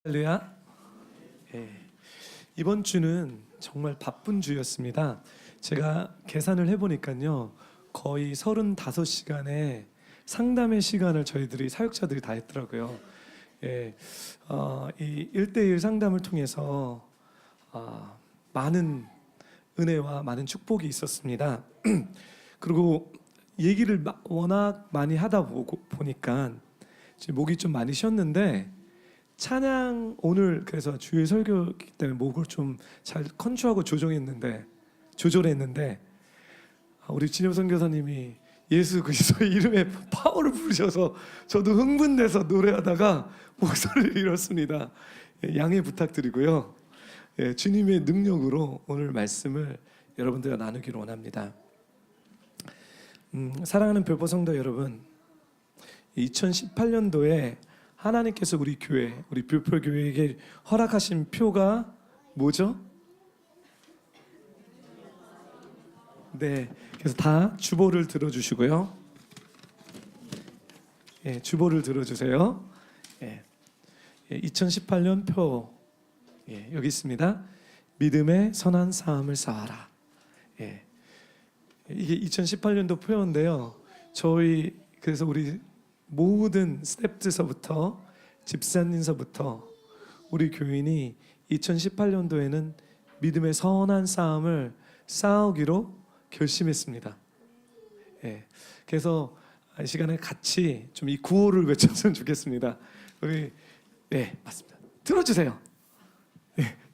할렐루야. 예, 이번 주는 정말 바쁜 주였습니다. 제가 계산을 해보니까요, 거의 35시간의 상담의 시간을 저희들이 사역자들이 다 했더라고요. 예, 이 1대1 상담을 통해서 많은 은혜와 많은 축복이 있었습니다. 그리고 얘기를 워낙 많이 하다 보니까 지금 목이 좀 많이 쉬었는데, 찬양 오늘 그래서 주일 설교이기 때문에 목을 좀 잘 컨트롤하고 조절했는데 우리 진영 선교사님이 예수 그리스도의 이름에 파워를 부르셔서 저도 흥분돼서 노래하다가 목소리를 잃었습니다. 양해 부탁드리고요. 주님의 능력으로 오늘 말씀을 여러분들과 나누기를 원합니다. 사랑하는 별보 성도 여러분, 2018년도에 하나님께서 우리 교회, 우리 뷰풀교회에게 허락하신 표가 뭐죠? 네, 그래서 다 주보를 들어주시고요. 주보를 들어주세요. 2018년 표 여기 있습니다. 믿음의 선한 싸움을 싸워라. 이게 2018년도 표인데요. 그래서 우리 모든 스태프서부터 집사님서부터 우리 교인이 2018년도에는 믿음의 선한 싸움을 싸우기로 결심했습니다. 그래서 이 시간에 같이 좀 이 구호를 외쳤으면 좋겠습니다. 우리 맞습니다. 들어주세요.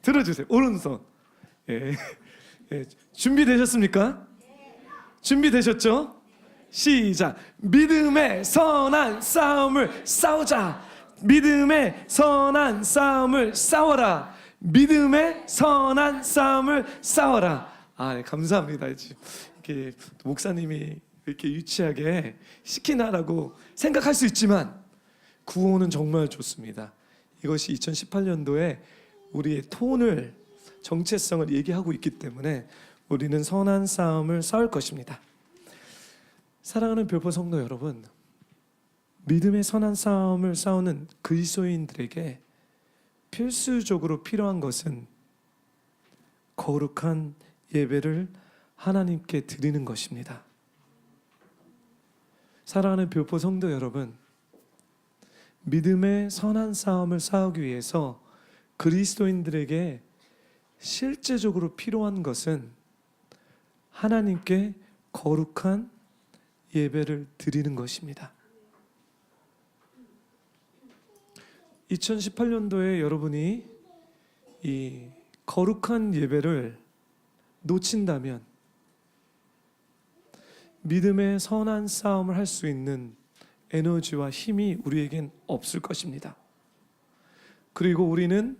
들어주세요. 오른손. 준비되셨습니까? 준비되셨죠? 시작. 믿음의 선한 싸움을 싸우자. 믿음의 선한 싸움을 싸워라. 믿음의 선한 싸움을 싸워라. 네, 감사합니다. 이렇게 목사님이 이렇게 유치하게 시키나라고 생각할 수 있지만 구호는 정말 좋습니다. 이것이 2018년도에 우리의 톤을, 정체성을 얘기하고 있기 때문에 우리는 선한 싸움을 싸울 것입니다. 사랑하는 별보 성도 여러분, 믿음의 선한 싸움을 싸우는 그리스도인들에게 필수적으로 필요한 것은 거룩한 예배를 하나님께 드리는 것입니다. 사랑하는 별보 성도 여러분, 믿음의 선한 싸움을 싸우기 위해서 그리스도인들에게 실제적으로 필요한 것은 하나님께 거룩한 예배를 드리는 것입니다. 2018년도에 여러분이 이 거룩한 예배를 놓친다면 믿음의 선한 싸움을 할 수 있는 에너지와 힘이 우리에겐 없을 것입니다. 그리고 우리는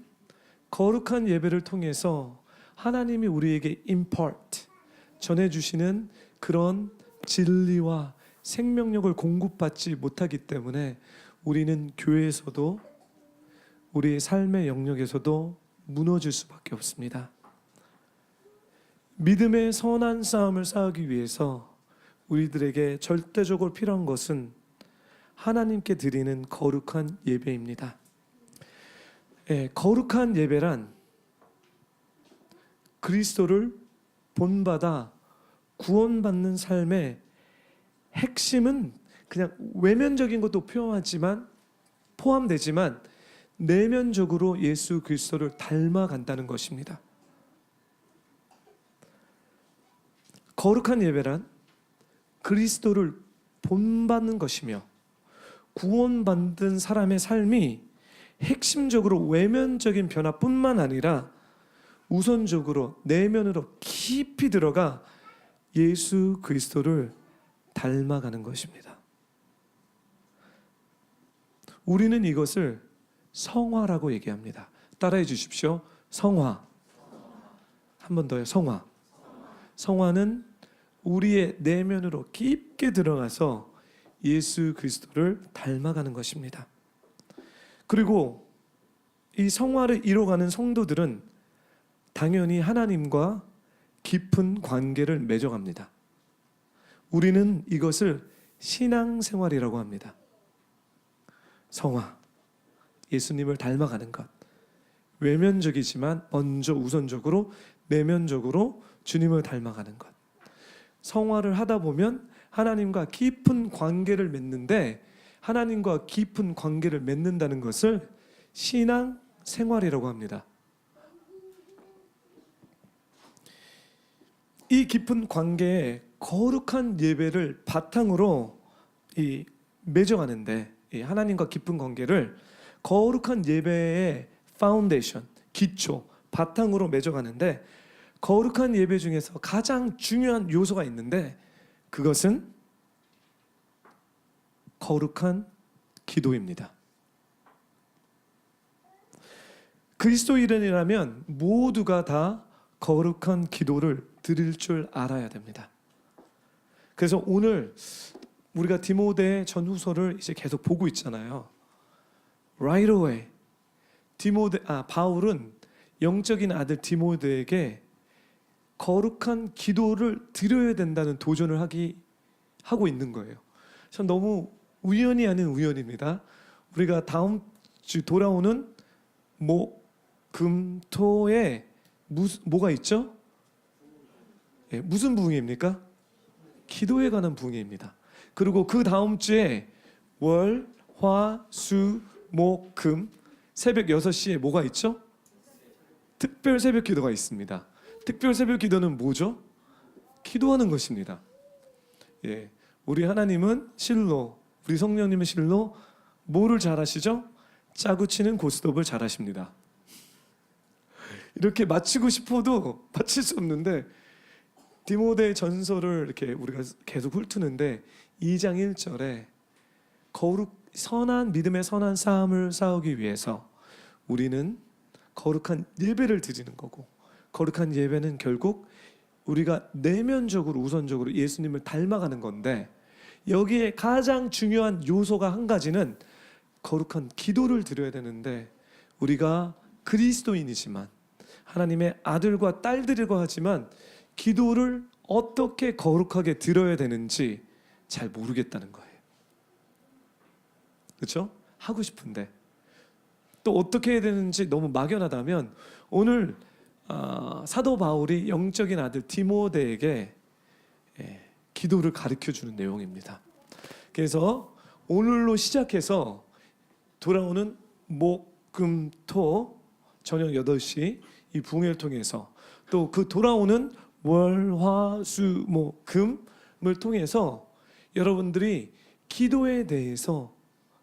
거룩한 예배를 통해서 하나님이 우리에게 impart, 전해주시는 그런 진리와 생명력을 공급받지 못하기 때문에 우리는 교회에서도 우리의 삶의 영역에서도 무너질 수밖에 없습니다. 믿음의 선한 싸움을 싸우기 위해서 우리들에게 절대적으로 필요한 것은 하나님께 드리는 거룩한 예배입니다. 거룩한 예배란 그리스도를 본받아 구원받는 삶의 핵심은 그냥 외면적인 것도 포함되지만 내면적으로 예수 그리스도를 닮아간다는 것입니다. 거룩한 예배란 그리스도를 본받는 것이며 구원받은 사람의 삶이 핵심적으로 외면적인 변화뿐만 아니라 우선적으로 내면으로 깊이 들어가 예수 그리스도를 닮아가는 것입니다. 우리는 이것을 성화라고 얘기합니다. 따라해 주십시오. 성화. 한 번 더요. 성화. 성화는 우리의 내면으로 깊게 들어가서 예수 그리스도를 닮아가는 것입니다. 그리고 이 성화를 이뤄가는 성도들은 당연히 하나님과 깊은 관계를 맺어갑니다. 우리는 이것을 신앙생활이라고 합니다. 성화, 예수님을 닮아가는 것, 외면적이지만 먼저 우선적으로 내면적으로 주님을 닮아가는 것. 성화를 하다 보면 하나님과 깊은 관계를 맺는데, 하나님과 깊은 관계를 맺는다는 것을 신앙 생활이라고 합니다. 이 깊은 관계에 거룩한 예배를 바탕으로 맺어가는데, 이 하나님과 깊은 관계를 거룩한 예배의 파운데이션, 기초, 바탕으로 맺어가는데, 거룩한 예배 중에서 가장 중요한 요소가 있는데, 그것은 거룩한 기도입니다. 그리스도인이라면 모두가 다 거룩한 기도를 드릴 줄 알아야 됩니다. 그래서 오늘 우리가 디모데 전후서를 이제 계속 보고 있잖아요. Right away. 바울은 영적인 아들 디모데에게 거룩한 기도를 드려야 된다는 도전을 하고 있는 거예요. 참 너무 우연이 아닌 우연입니다. 우리가 다음 주 돌아오는 금, 토에 뭐가 있죠? 예, 무슨 부흥입니까? 기도에 관한 부흥입니다. 그리고 그 다음 주에 월, 화, 수, 목, 금 새벽 6시에 뭐가 있죠? 특별 새벽 기도가 있습니다. 특별 새벽 기도는 뭐죠? 기도하는 것입니다. 예, 우리 하나님은 실로, 우리 성령님은 실로 뭐를 잘하시죠? 짜고 치는 고스톱을 잘하십니다. 이렇게 맞히고 싶어도 맞힐 수 없는데, 디모데 전서를 이렇게 우리가 계속 훑는데 2장 1절에 선한 믿음의 선한 싸움을 싸우기 위해서 우리는 거룩한 예배를 드리는 거고, 거룩한 예배는 결국 우리가 내면적으로 우선적으로 예수님을 닮아가는 건데, 여기에 가장 중요한 요소가 한 가지는 거룩한 기도를 드려야 되는데, 우리가 그리스도인이지만 하나님의 아들과 딸들이라고 하지만 기도를 어떻게 거룩하게 드려야 되는지 잘 모르겠다는 거예요. 그렇죠? 하고 싶은데 또 어떻게 해야 되는지 너무 막연하다면, 오늘 사도 바울이 영적인 아들 디모데에게 기도를 가르쳐 주는 내용입니다. 그래서 오늘로 시작해서 돌아오는 목, 금, 토 저녁 8시 이 부흥회를 통해서, 또 그 돌아오는 월, 화, 수, 목, 금을 통해서 여러분들이 기도에 대해서,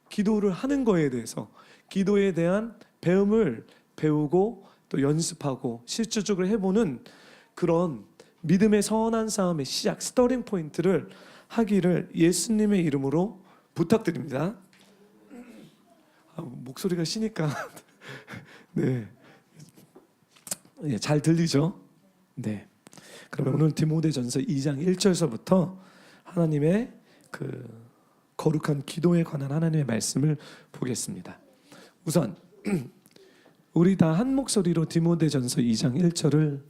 기도를 하는 거에 대해서, 기도에 대한 배움을 배우고 또 연습하고 실질적으로 해보는 그런 믿음의 선한 싸움의 시작, 스터링 포인트를 하기를 예수님의 이름으로 부탁드립니다. 목소리가 쉬니까 네, 잘 들리죠? 네. 그러면 오늘 디모데전서 2장 1절서부터 하나님의 그 거룩한 기도에 관한 하나님의 말씀을 보겠습니다. 우선 우리 다 한 목소리로 디모데전서 2장 1절을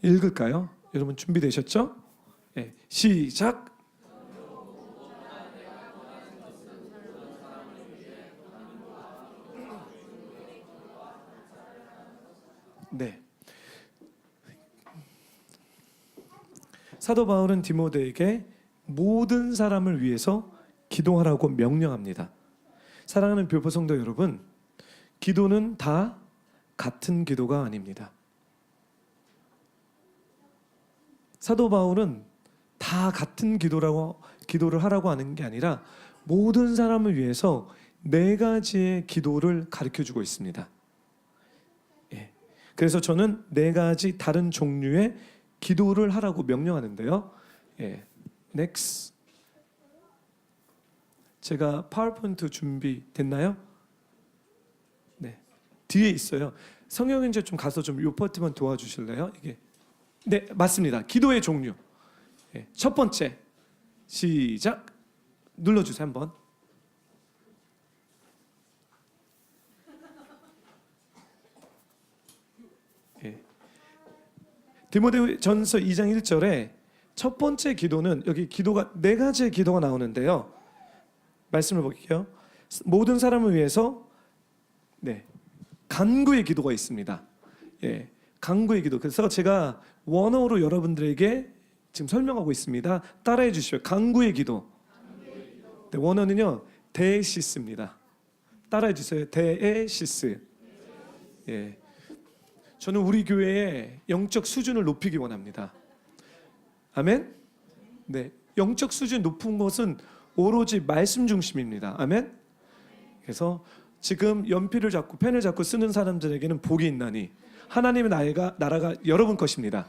읽을까요? 여러분 준비되셨죠? 네, 시작. 네. 사도 바울은 디모데에게 모든 사람을 위해서 기도하라고 명령합니다. 사랑하는 교포 성도 여러분, 기도는 다 같은 기도가 아닙니다. 사도 바울은 다 같은 기도를 하라고 하는 게 아니라 모든 사람을 위해서 4가지의 기도를 가르쳐주고 있습니다. 그래서 저는 4가지 다른 종류의 기도를 하라고 명령하는데요. next. 제가 파워포인트 준비됐나요? 네, 뒤에 있어요. 성경인재 좀 가서 좀 요 파트만 도와주실래요? 이게 네, 맞습니다. 기도의 종류. 첫 번째, 시작. 눌러주세요 한번. 디모데전서 2장 1절에 첫 번째 기도는, 여기 기도가 4가지의 기도가 나오는데요. 말씀을 볼게요. 모든 사람을 위해서 간구의 기도가 있습니다. 예, 간구의 기도. 그래서 제가 원어로 여러분들에게 지금 설명하고 있습니다. 따라해 주시오. 간구의 기도. 네, 원어는요 데에시스입니다. 따라해 주세요. 데에시스. 예, 저는 우리 교회의 영적 수준을 높이기 원합니다. 아멘. 네, 영적 수준 높은 것은 오로지 말씀 중심입니다. 아멘. 그래서 지금 연필을 잡고 펜을 잡고 쓰는 사람들에게는 복이 있나니 하나님의 나라가 여러분 것입니다.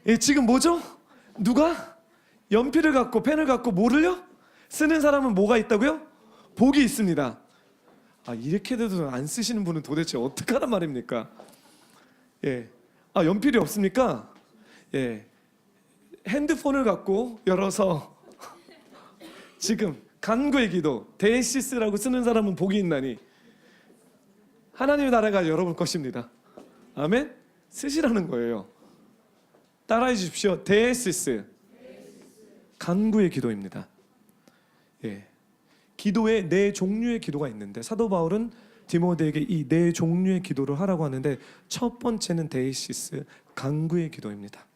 예, 지금 뭐죠? 누가 연필을 갖고 펜을 갖고 뭐를요? 쓰는 사람은 뭐가 있다고요? 복이 있습니다. 아, 이렇게 돼도 안 쓰시는 분은 도대체 어떡하란 말입니까? 예, 아, 연필이 없습니까? 예, 핸드폰을 갖고 열어서 지금 간구의 기도 데이시스라고 쓰는 사람은 복이 있나니 하나님의 나라가 여러분 것입니다. 아멘. 쓰시라는 거예요. 따라해 주십시오. 데이시스. 간구의 기도입니다. 예, 기도에 네 종류의 기도가 있는데 사도 바울은 디모데에게 이 네 종류의 기도를 하라고 하는데 첫 번째는 데이시스, 간구의 기도입니다.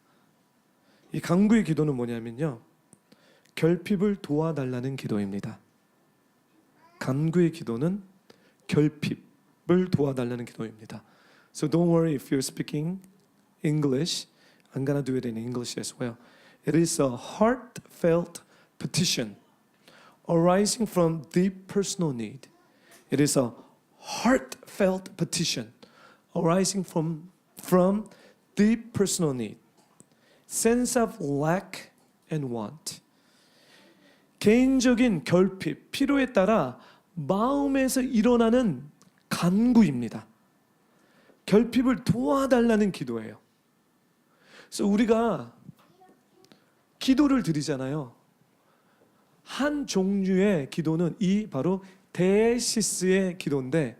이 간구의 기도는 뭐냐면요, 결핍을 도와달라는 기도입니다. 간구의 기도는 결핍을 도와달라는 기도입니다. So don't worry if you're speaking English. I'm gonna do it in English as well. It is a heartfelt petition arising from deep personal need. It is a heartfelt petition arising from deep personal need. Sense of lack and want. 개인적인 결핍, 필요에 따라 마음에서 일어나는 간구입니다. 결핍을 도와달라는 기도예요. 그래서 우리가 기도를 드리잖아요. 한 종류의 기도는 이 바로 데시스의 기도인데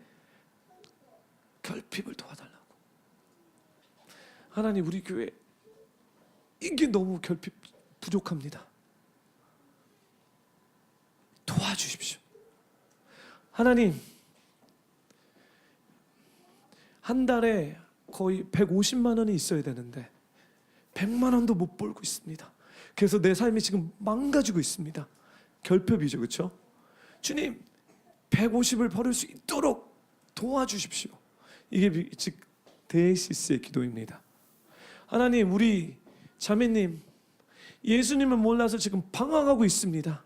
결핍을 도와달라고. 하나님, 우리 교회 이게 너무 결핍 부족합니다. 도와주십시오. 하나님, 한 달에 거의 150만 원이 있어야 되는데 100만 원도 못 벌고 있습니다. 그래서 내 삶이 지금 망가지고 있습니다. 결핍이죠, 그렇죠? 주님, 150을 벌을 수 있도록 도와주십시오. 이게 즉 데이시스의 기도입니다. 하나님, 우리 자매님 예수님을 몰라서 지금 방황하고 있습니다.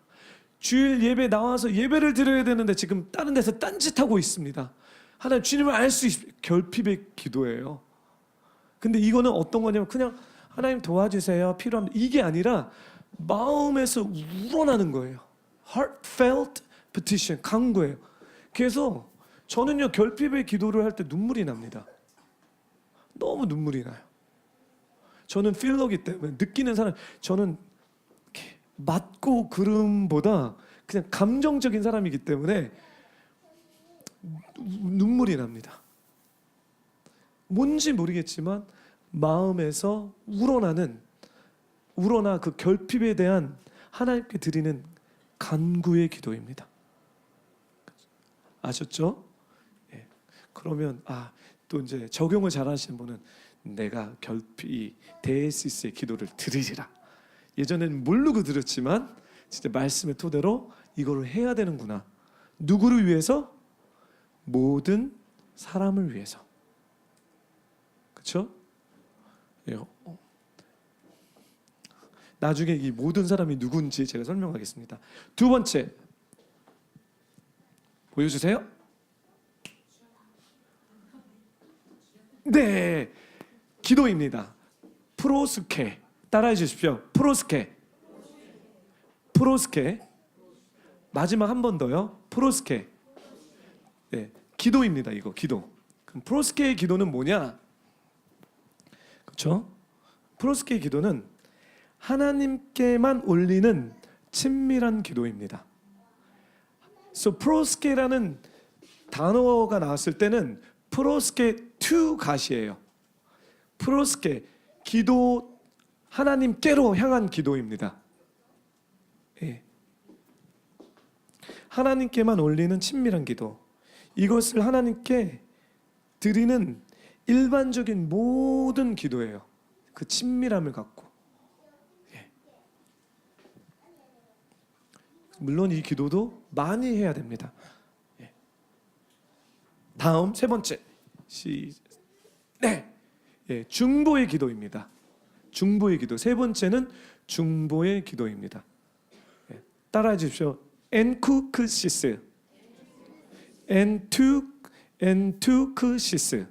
주일 예배 나와서 예배를 드려야 되는데 지금 다른 데서 딴짓하고 있습니다. 하나님, 주님을 알 수 있습니다. 결핍의 기도예요. 근데 이거는 어떤 거냐면 그냥 하나님 도와주세요, 필요합니다, 이게 아니라 마음에서 우러나는 거예요. Heartfelt petition, 간구예요. 그래서 저는요, 결핍의 기도를 할 때 눈물이 납니다. 너무 눈물이 나요. 저는 필러기 때문에 느끼는 사람, 저는 맞고 그름보다 그냥 감정적인 사람이기 때문에 눈물이 납니다. 뭔지 모르겠지만 마음에서 우러나 그 결핍에 대한 하나님께 드리는 간구의 기도입니다. 아셨죠? 예. 그러면 또 이제 적용을 잘하시는 분은 내가 결핍 데이시스의 기도를 드리리라. 예전에는 모르고 들었지만 진짜 말씀의 토대로 이거를 해야 되는구나. 누구를 위해서? 모든 사람을 위해서. 그렇죠? 예. 나중에 이 모든 사람이 누군지 제가 설명하겠습니다. 두 번째 보여주세요. 네, 기도입니다. 프로스케. 따라해 주십시오. 프로스케. 마지막 한 번 더요. 프로스케. 네, 기도입니다. 이거 기도. 그럼 프로스케의 기도는 뭐냐? 그렇죠? 프로스케의 기도는 하나님께만 올리는 친밀한 기도입니다. So 프로스케라는 단어가 나왔을 때는 프로스케 to God이에요. 프로스케, 기도, 하나님께로 향한 기도입니다. 예. 하나님께만 올리는 친밀한 기도. 이것을 하나님께 드리는 일반적인 모든 기도예요. 그 친밀함을 갖고. 예. 물론 이 기도도 많이 해야 됩니다. 예. 다음 세 번째. 네. 예, 중보의 기도입니다. 중보의 기도. 세 번째는 중보의 기도입니다. 예. 따라해 주십시오. 엔쿠크시스. 엔투크시스.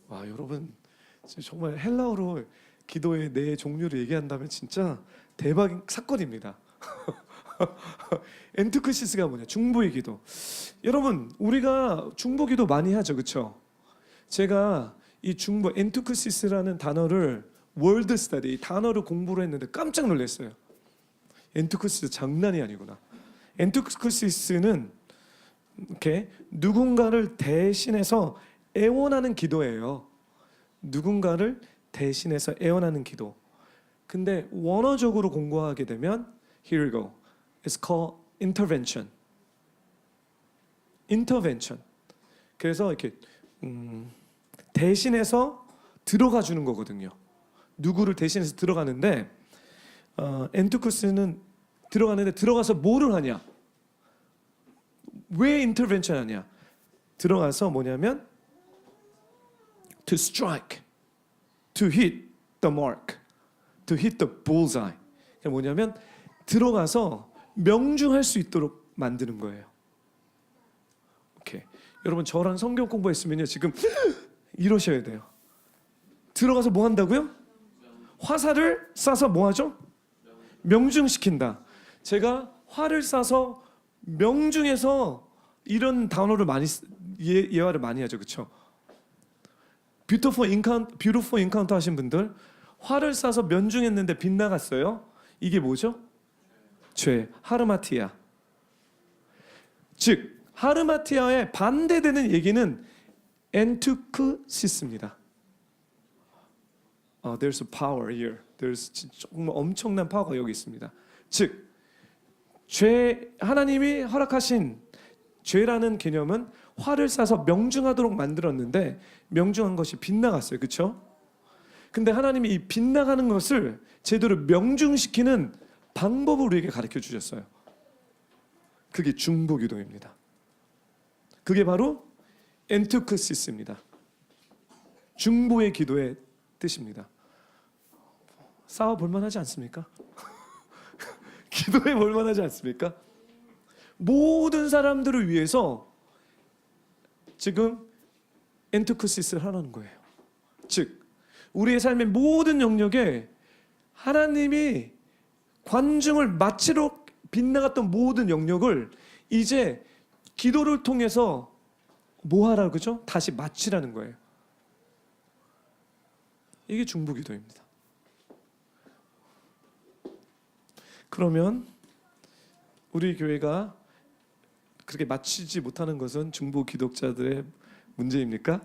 와, 여러분 정말 헬라어로 기도의 네 종류를 얘기한다면 진짜 대박 사건입니다. 엔투크시스가 뭐냐? 중보의 기도. 여러분, 우리가 중보 기도 많이 하죠, 그렇죠? 제가 이 중보 엔투크시스라는 단어를 월드 스터디 단어를 공부를 했는데 깜짝 놀랐어요. 엔투크시스 장난이 아니구나. 엔투크시스는 이렇게 누군가를 대신해서 애원하는 기도예요. 누군가를 대신해서 애원하는 기도. 근데 원어적으로 공부하게 되면 here we go. It's called intervention. intervention. 그래서 이렇게 대신해서 들어가 주는 거거든요. 누구를 대신해서 들어가는데 엔투크스는 들어가는데 들어가서 뭐를 하냐? 왜 intervention 하냐? 들어가서 뭐냐면 to strike, to hit the mark, to hit the bullseye. 그게 뭐냐면 들어가서 명중할 수 있도록 만드는 거예요. 오케이. 여러분 저랑 성경 공부했으면요 지금 이러셔야 돼요. 들어가서 뭐 한다고요? 화살을 쏴서 뭐 하죠? 명중시킨다. 제가 활을 쏴서 명중해서 이런 단어를 많이 예화를 많이 하죠, 그렇죠? 뷰티풀 인카운터 하신 분들 활을 쏴서 명중했는데 빗나갔어요. 이게 뭐죠? 죄, 하르마티아. 즉 하르마티아에 반대되는 얘기는 엔투크시스입니다. There's a power here. There's 정말 엄청난 파워가 여기 있습니다. 즉 죄, 하나님이 허락하신 죄라는 개념은 활을 쏴서 명중하도록 만들었는데 명중한 것이 빗나갔어요. 그렇죠? 근데 하나님이 이 빗나가는 것을 제대로 명중시키는 방법을 우리에게 가르쳐 주셨어요. 그게 중보 기도입니다. 그게 바로 엔투크시스입니다. 중보의 기도의 뜻입니다. 싸워 볼 만하지 않습니까? 기도해 볼 만하지 않습니까? 모든 사람들을 위해서 지금 엔투크시스를 하라는 거예요. 즉 우리의 삶의 모든 영역에 하나님이 관중을 마치러 빗나갔던 모든 영역을 이제 기도를 통해서 뭐 하라고 그죠? 다시 마치라는 거예요. 이게 중보 기도입니다. 그러면 우리 교회가 그렇게 마치지 못하는 것은 중보 기독자들의 문제입니까?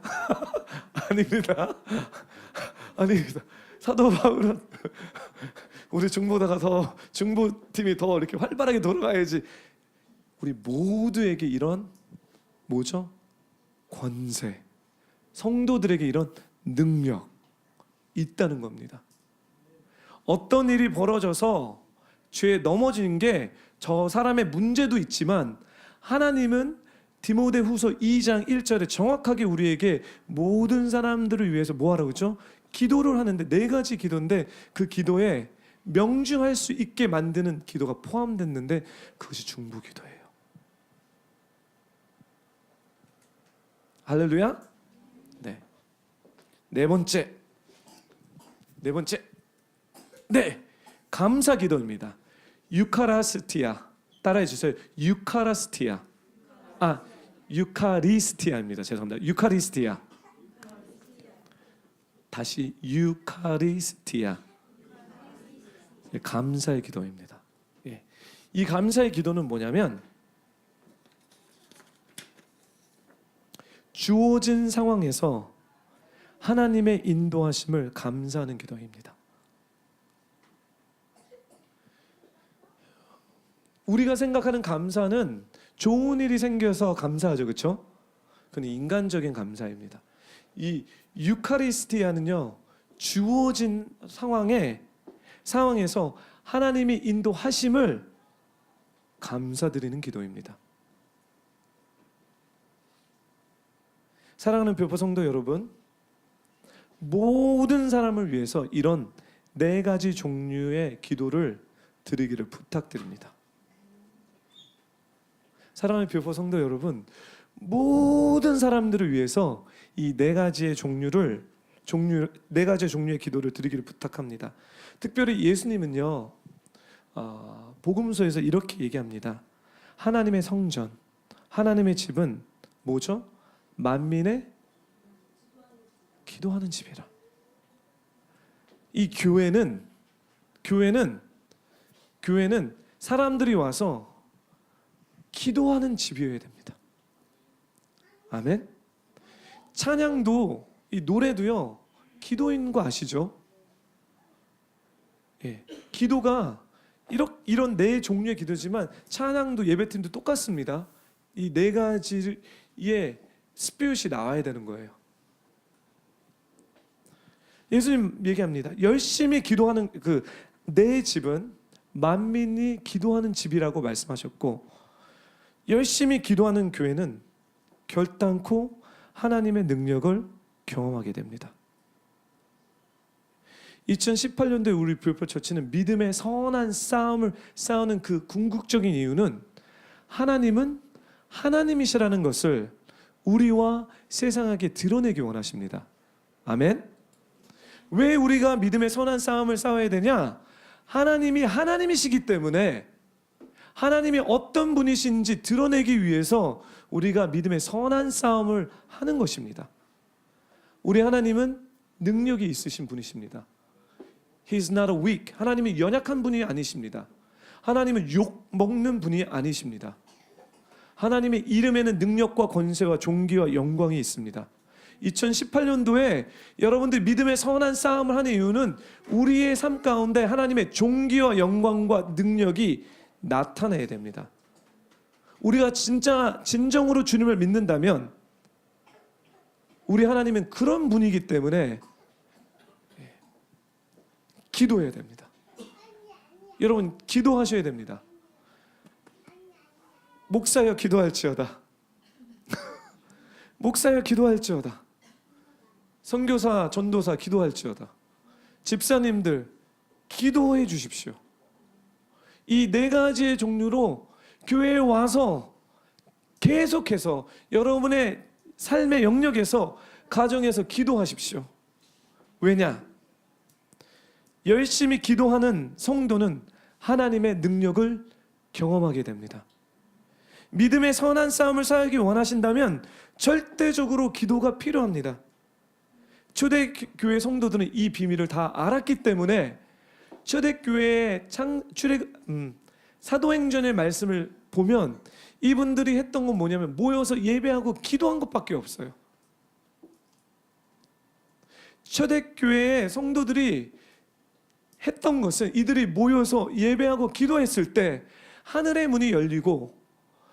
아닙니다. 아닙니다. 사도 바울은 우리 중보다가 더 중보팀이 더 이렇게 활발하게 돌아가야지. 우리 모두에게 이런 뭐죠? 권세, 성도들에게 이런 능력 있다는 겁니다. 어떤 일이 벌어져서 죄에 넘어지는 게 저 사람의 문제도 있지만 하나님은 디모데후서 2장 1절에 정확하게 우리에게 모든 사람들을 위해서 뭐 하라고 그러죠? 기도를 하는데 네 가지 기도인데 그 기도에 명중할 수 있게 만드는 기도가 포함됐는데 그것이 중보 기도예요. 할렐루야. 네. 네 번째. 네. 감사 기도입니다. 유카라스티아. 따라해 주세요. 유카라스티아. 유카리스티아입니다. 죄송합니다. 유카리스티아. 다시 유카리스티아. 감사의 기도입니다. 예. 이 감사의 기도는 뭐냐면 주어진 상황에서 하나님의 인도하심을 감사하는 기도입니다. 우리가 생각하는 감사는 좋은 일이 생겨서 감사하죠, 그렇죠? 그건 인간적인 감사입니다. 이 유카리스티아는요, 주어진 상황에서 하나님이 인도하심을 감사드리는 기도입니다. 사랑하는 교포 성도 여러분, 모든 사람을 위해서 이런 4가지 종류의 기도를 드리기를 부탁드립니다. 사랑하는 교포 성도 여러분, 모든 사람들을 위해서 이 4가지의 종류의 기도를 드리기를 부탁합니다. 특별히 예수님은요, 복음서에서 이렇게 얘기합니다. 하나님의 성전, 하나님의 집은 뭐죠? 만민의 기도하는 집이라. 이 교회는 사람들이 와서 기도하는 집이어야 됩니다. 아멘. 찬양도, 이 노래도요, 기도인 거 아시죠? 예, 기도가 이런 4종류의 기도지만 찬양도 예배팀도 똑같습니다. 이 4가지의 스피릿이 나와야 되는 거예요. 예수님 얘기합니다. 열심히 기도하는 내 집은 만민이 기도하는 집이라고 말씀하셨고, 열심히 기도하는 교회는 결단코 하나님의 능력을 경험하게 됩니다. 2018년도에 우리 불법 처치는 믿음의 선한 싸움을 싸우는 그 궁극적인 이유는 하나님은 하나님이시라는 것을 우리와 세상에게 드러내기 원하십니다. 아멘. 왜 우리가 믿음의 선한 싸움을 싸워야 되냐? 하나님이 하나님이시기 때문에 하나님이 어떤 분이신지 드러내기 위해서 우리가 믿음의 선한 싸움을 하는 것입니다. 우리 하나님은 능력이 있으신 분이십니다. He's not a weak. 하나님이 연약한 분이 아니십니다. 하나님은 욕 먹는 분이 아니십니다. 하나님의 이름에는 능력과 권세와 존귀와 영광이 있습니다. 2018년도에 여러분들 믿음의 선한 싸움을 하는 이유는 우리의 삶 가운데 하나님의 존귀와 영광과 능력이 나타나야 됩니다. 우리가 진짜 진정으로 주님을 믿는다면 우리 하나님은 그런 분이기 때문에 기도해야 됩니다. 여러분, 기도하셔야 됩니다. 목사여 기도할지어다. 목사여 기도할지어다. 선교사, 전도사 기도할지어다. 집사님들 기도해 주십시오. 이 4가지의 종류로 교회에 와서 계속해서 여러분의 삶의 영역에서, 가정에서 기도하십시오. 왜냐? 열심히 기도하는 성도는 하나님의 능력을 경험하게 됩니다. 믿음의 선한 싸움을 싸우기 원하신다면 절대적으로 기도가 필요합니다. 초대교회 성도들은 이 비밀을 다 알았기 때문에 초대교회의 사도행전의 말씀을 보면 이분들이 했던 건 뭐냐면 모여서 예배하고 기도한 것밖에 없어요. 초대교회의 성도들이 했던 것은 이들이 모여서 예배하고 기도했을 때 하늘의 문이 열리고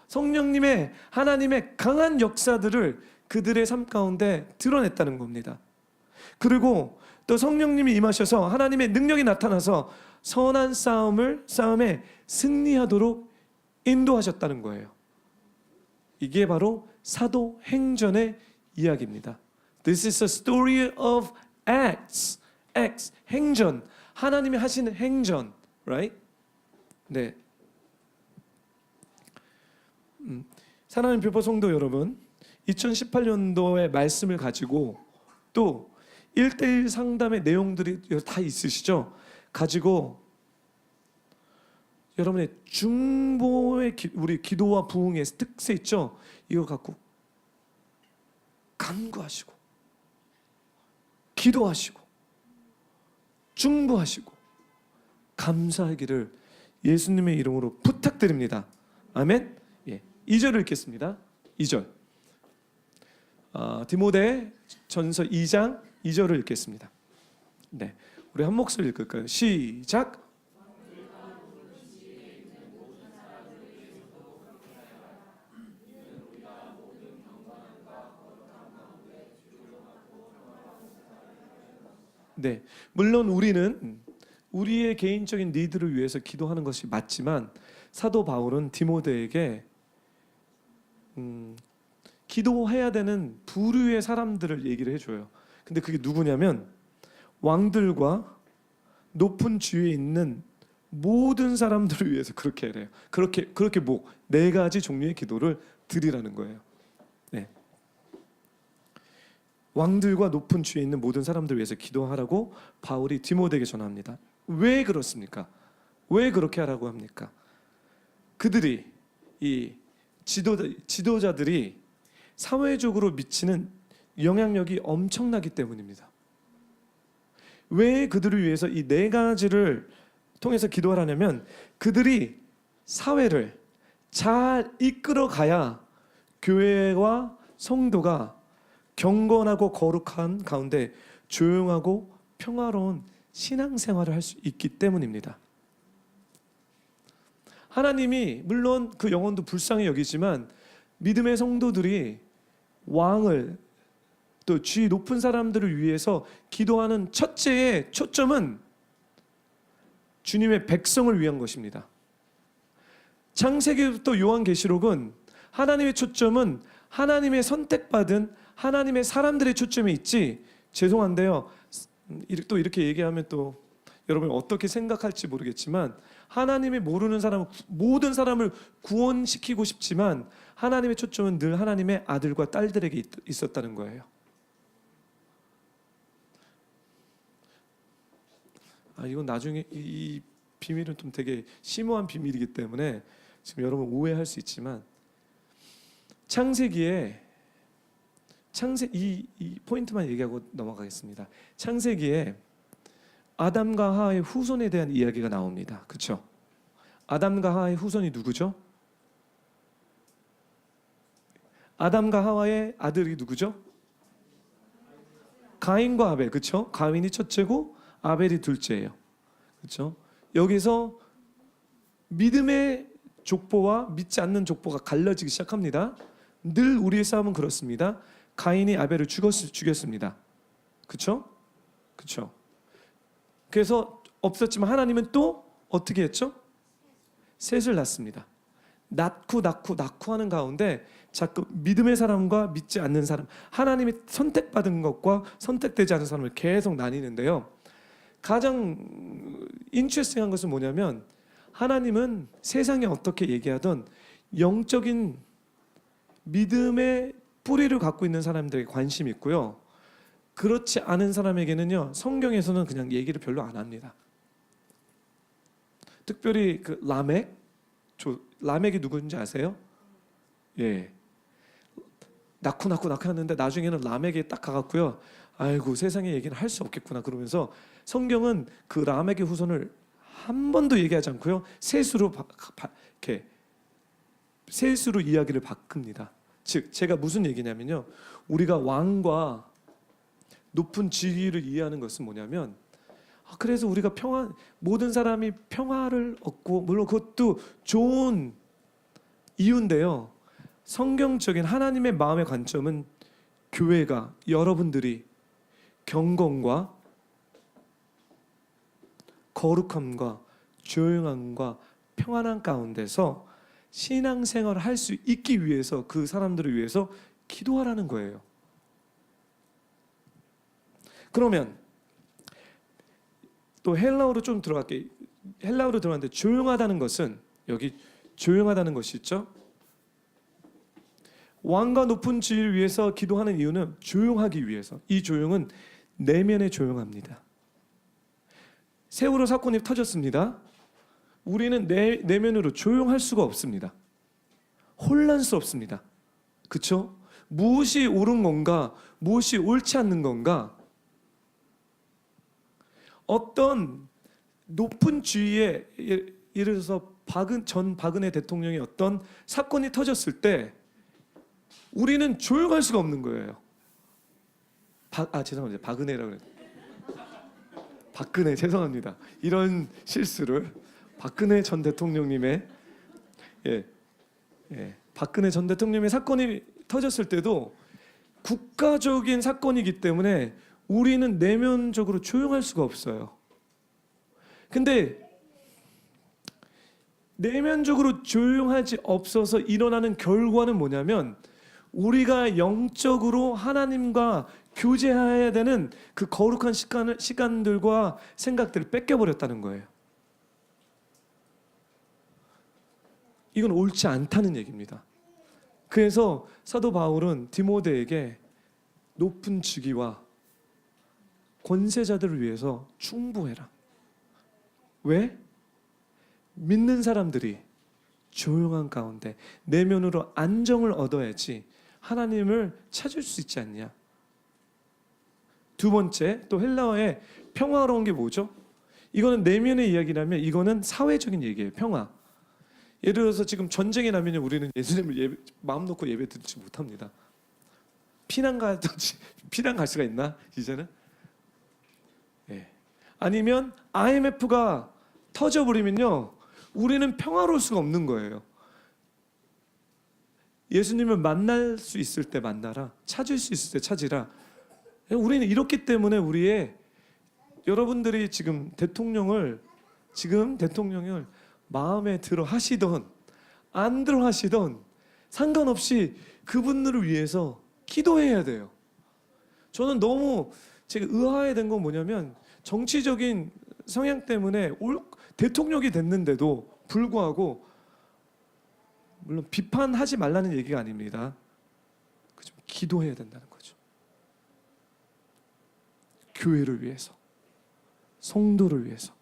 성령님의, 하나님의 강한 역사들을 그들의 삶 가운데 드러냈다는 겁니다. 그리고 또 성령님이 임하셔서 하나님의 능력이 나타나서 선한 싸움에 승리하도록 인도하셨다는 거예요. 이게 바로 사도행전의 이야기입니다. This is a story of Acts. Acts, 행전. 하나님이 하시는 행전, right? 네. 사랑하는 교포 성도 여러분, 2018년도의 말씀을 가지고 또 1:1 상담의 내용들이 다 있으시죠? 가지고 여러분의 중보의 우리 기도와 부흥의 특세 있죠? 이거 갖고 간구하시고 기도하시고 중보하시고 감사하기를 예수님의 이름으로 부탁드립니다. 아멘. 예, 2절을 읽겠습니다. 2절. 디모데 전서 2장 2절을 읽겠습니다. 네, 우리 한 목소리 읽을까요? 시작. 네, 물론 우리는 우리의 개인적인 니드를 위해서 기도하는 것이 맞지만 사도 바울은 디모데에게 기도해야 되는 부류의 사람들을 얘기를 해줘요. 근데 그게 누구냐면 왕들과 높은 지위에 있는 모든 사람들을 위해서 그렇게 해래요. 그렇게 뭐 네 가지 종류의 기도를 드리라는 거예요. 네. 왕들과 높은 지위에 있는 모든 사람들을 위해서 기도하라고 바울이 디모데에게 전합니다. 왜 그렇습니까? 왜 그렇게 하라고 합니까? 그들이 이 지도자들이 사회적으로 미치는 영향력이 엄청나기 때문입니다. 왜 그들을 위해서 이 네 가지를 통해서 기도하라냐면 그들이 사회를 잘 이끌어 가야 교회와 성도가 경건하고 거룩한 가운데 조용하고 평화로운 신앙생활을 할 수 있기 때문입니다. 하나님이 물론 그 영혼도 불쌍히 여기지만 믿음의 성도들이 왕을 또 지위 높은 사람들을 위해서 기도하는 첫째의 초점은 주님의 백성을 위한 것입니다. 창세기부터 요한계시록은 하나님의 초점은 하나님의 선택받은 하나님의 사람들의 초점이 있지, 죄송한데요, 또 이렇게 얘기하면 또 여러분이 어떻게 생각할지 모르겠지만 하나님이 모르는 사람, 모든 사람을 구원시키고 싶지만 하나님의 초점은 늘 하나님의 아들과 딸들에게 있었다는 거예요. 이건 나중에 이 비밀은 좀 되게 심오한 비밀이기 때문에 지금 여러분 오해할 수 있지만 창세기에 이 포인트만 얘기하고 넘어가겠습니다. 창세기에 아담과 하와의 후손에 대한 이야기가 나옵니다. 그렇죠? 아담과 하와의 후손이 누구죠? 아담과 하와의 아들이 누구죠? 가인과 아벨. 그렇죠? 가인이 첫째고 아벨이 둘째예요. 그렇죠? 여기서 믿음의 족보와 믿지 않는 족보가 갈라지기 시작합니다. 늘 우리의 싸움은 그렇습니다. 가인이 아벨을 죽였습니다. 그렇죠? 그렇죠? 그래서 없었지만 하나님은 또 어떻게 했죠? 셋을 낳습니다. 낳고 하는 가운데 자꾸 믿음의 사람과 믿지 않는 사람, 하나님이 선택받은 것과 선택되지 않은 사람을 계속 나뉘는데요. 가장 인트레스팅한 것은 뭐냐면 하나님은 세상에 어떻게 얘기하던 영적인 믿음의 뿌리를 갖고 있는 사람들에게 관심이 있고요. 그렇지 않은 사람에게는요, 성경에서는 그냥 얘기를 별로 안 합니다. 특별히 그 라멕이 누구인지 아세요? 예. 낳고 하는데 나중에는 라멕에 딱 가갖고요. 아이고 세상에 얘기는 할 수 없겠구나 그러면서 성경은 그 라멕의 후손을 한 번도 얘기하지 않고요. 셋으로 이야기를 바꿉니다. 즉 제가 무슨 얘기냐면요. 우리가 왕과 높은 지위를 이해하는 것은 뭐냐면 그래서 우리가 모든 사람이 평화를 얻고 물론 그것도 좋은 이유인데요. 성경적인 하나님의 마음의 관점은 교회가 여러분들이 경건과 거룩함과 조용함과 평안한 가운데서 신앙생활을 할 수 있기 위해서 그 사람들을 위해서 기도하라는 거예요. 그러면 또 헬라어로 좀 들어갈게요. 헬라어로 들어갔는데 조용하다는 것은 여기 조용하다는 것이 있죠. 왕과 높은 지위를 위해서 기도하는 이유는 조용하기 위해서. 이 조용은 내면에 조용합니다. 세월호 사건이 터졌습니다. 우리는 내면으로 조용할 수가 없습니다. 혼란스럽습니다. 그렇죠? 무엇이 옳은 건가? 무엇이 옳지 않는 건가? 어떤 높은 지위에 예를 들어서 전 박은혜 대통령의 어떤 사건이 터졌을 때 우리는 조용할 수가 없는 거예요. 죄송합니다. 박은혜라고 그랬어요. 박근혜 죄송합니다. 이런 실수를 박근혜 전 대통령님의 박근혜 전 대통령의 사건이 터졌을 때도 국가적인 사건이기 때문에 우리는 내면적으로 조용할 수가 없어요. 근데 내면적으로 조용하지 없어서 일어나는 결과는 뭐냐면 우리가 영적으로 하나님과 교제해야 되는 그 거룩한 시간들과 생각들을 뺏겨버렸다는 거예요. 이건 옳지 않다는 얘기입니다. 그래서 사도 바울은 디모데에게 높은 직위와 권세자들을 위해서 충고해라. 왜? 믿는 사람들이 조용한 가운데 내면으로 안정을 얻어야지 하나님을 찾을 수 있지 않냐. 두 번째, 또 헬라어의 평화로운 게 뭐죠? 이거는 내면의 이야기라면 이거는 사회적인 얘기예요. 평화. 예를 들어서 지금 전쟁이 나면 우리는 예수님을 마음 놓고 예배 드리지 못합니다. 피난 갈 수가 있나 이제는? 예. 아니면 IMF가 터져버리면요 우리는 평화로울 수가 없는 거예요. 예수님을 만날 수 있을 때 만나라, 찾을 수 있을 때 찾으라. 우리는 이렇기 때문에 여러분들이 지금 대통령을 마음에 들어 하시던 안 들어 하시던 상관없이 그분들을 위해서 기도해야 돼요. 저는 너무 제가 의아해된 건 뭐냐면 정치적인 성향 때문에 대통령이 됐는데도 불구하고, 물론 비판하지 말라는 얘기가 아닙니다. 그죠? 기도해야 된다는 거죠. 교회를 위해서, 성도를 위해서.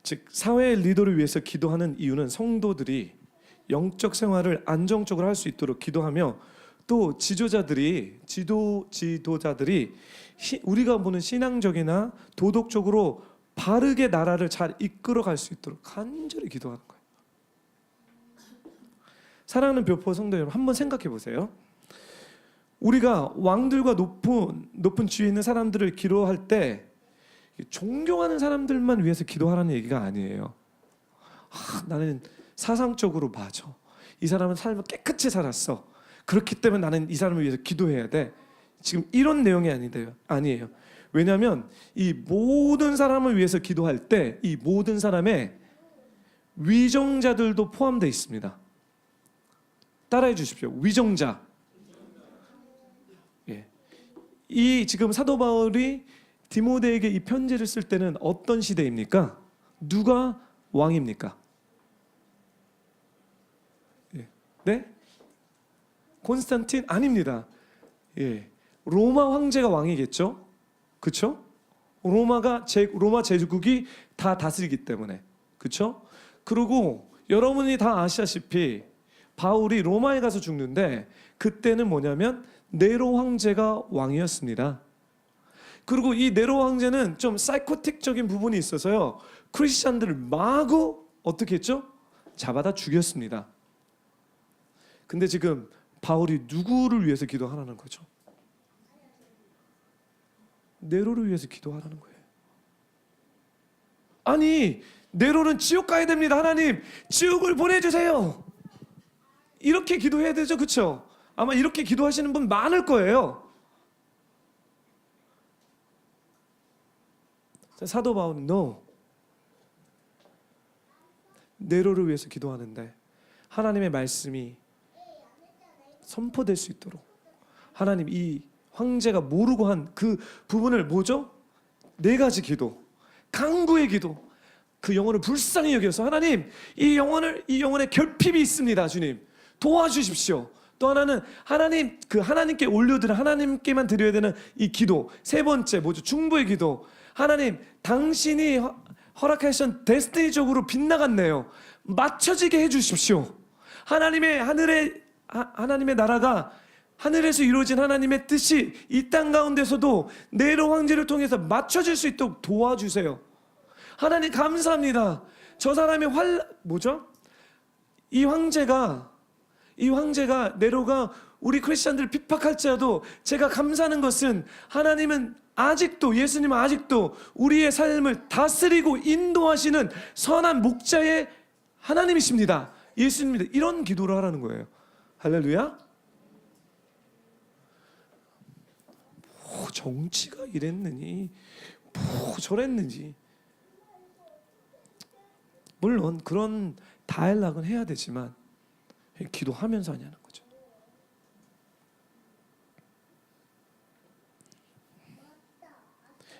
즉 사회의 리더를 위해서 기도하는 이유는 성도들이 영적 생활을 안정적으로 할 수 있도록 기도하며, 또 지도자들이 우리가 보는 신앙적이나 도덕적으로 바르게 나라를 잘 이끌어갈 수 있도록 간절히 기도하는 거예요. 사랑하는 교포 성도 여러분, 한번 생각해 보세요. 우리가 왕들과 높은 지위에 있는 사람들을 기도할 때 존경하는 사람들만 위해서 기도하라는 얘기가 아니에요. 나는 사상적으로 맞아. 이 사람은 삶을 깨끗이 살았어. 그렇기 때문에 나는 이 사람을 위해서 기도해야 돼. 지금 이런 내용이 아니에요. 왜냐하면 이 모든 사람을 위해서 기도할 때 이 모든 사람의 위정자들도 포함되어 있습니다. 따라해 주십시오. 위정자. 예. 이 지금 사도 바울이 디모데에게 이 편지를 쓸 때는 어떤 시대입니까? 누가 왕입니까? 예. 네? 콘스탄틴? 아닙니다. 예. 로마 황제가 왕이겠죠? 그렇죠? 로마 제국이 다 다스리기 때문에. 그렇죠? 그리고 여러분이 다 아시다시피 바울이 로마에 가서 죽는데 그때는 뭐냐면 네로 황제가 왕이었습니다. 그리고 이 네로 황제는 좀 사이코틱적인 부분이 있어서요, 크리스찬들을 마구 어떻게 했죠? 잡아다 죽였습니다. 근데 지금 바울이 누구를 위해서 기도하라는 거죠? 네로를 위해서 기도하라는 거예요. 아니, 네로는 지옥 가야 됩니다. 하나님, 지옥을 보내주세요. 이렇게 기도해야 되죠, 그렇죠? 아마 이렇게 기도하시는 분 많을 거예요. 사도 바울은 네로를 위해서 기도하는데 하나님의 말씀이 선포될 수 있도록, 하나님 이 황제가 모르고 한 그 부분을 뭐죠? 4가지 기도, 간구의 기도, 그 영혼을 불쌍히 여겨서 하나님 이 영혼에 결핍이 있습니다. 주님 도와주십시오. 또 하나는 하나님께 올려드려 하나님께만 드려야 되는 이 기도. 3번째 뭐죠? 중보의 기도. 하나님 당신이 허락하신 데스티니적으로 빗나갔네요. 맞춰지게 해주십시오. 하나님의 나라가 하늘에서 이루어진 하나님의 뜻이 이 땅 가운데서도 네로 황제를 통해서 맞춰질 수 있도록 도와주세요. 하나님 감사합니다. 저 사람의 이 황제가 네로가 우리 크리스천들을 핍박할지라도 제가 감사하는 것은 하나님은 아직도, 예수님은 아직도 우리의 삶을 다스리고 인도하시는 선한 목자의 하나님이십니다. 예수님입니다. 이런 기도를 하라는 거예요. 할렐루야. 뭐 정치가 이랬느니 뭐 저랬는지, 물론 그런 다일락은 해야 되지만 기도하면서 하냐는 거죠.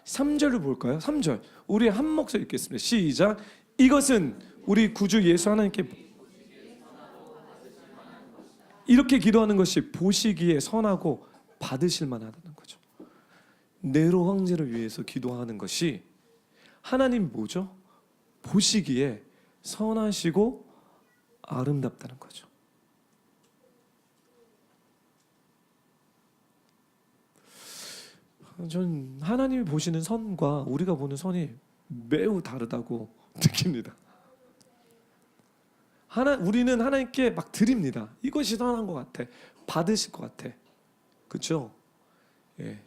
삼절을 볼까요? 3절 우리 한 목소리 읽겠습니다. 시작. 이것은 우리 구주 예수 하나님께 이렇게 기도하는 것이 보시기에 선하고 받으실 만하다는 거죠. 네로 황제를 위해서 기도하는 것이 하나님 뭐죠? 보시기에 선하시고 아름답다는 거죠. 전 하나님이 보시는 선과 우리가 보는 선이 매우 다르다고 느낍니다. 우리는 하나님께 막 드립니다. 이것이 선한 것 같아. 받으실 것 같아. 그렇죠? 예.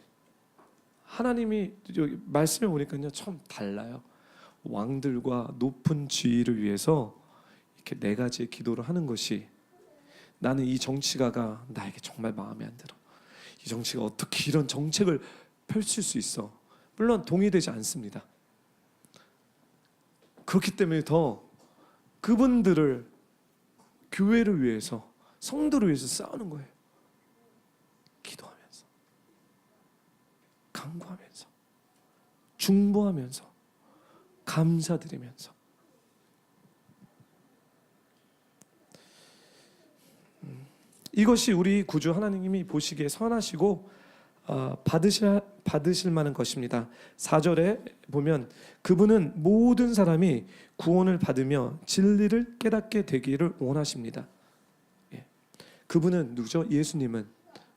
하나님이 여기 말씀에 보니까요, 참 달라요. 왕들과 높은 지위를 위해서 이렇게 네 가지의 기도를 하는 것이, 나는 이 정치가가 나에게 정말 마음에 안 들어. 이 정치가 어떻게 이런 정책을 펼칠 수 있어. 물론 동의되지 않습니다. 그렇기 때문에 더 그분들을, 교회를 위해서, 성도를 위해서 싸우는 거예요. 기도하면서, 간구하면서, 중보하면서, 감사드리면서. 이것이 우리 구주 하나님이 보시기에 선하시고 받으실 만한 것입니다. 4절에 보면 그분은 모든 사람이 구원을 받으며 진리를 깨닫게 되기를 원하십니다. 예. 그분은 누구죠? 예수님은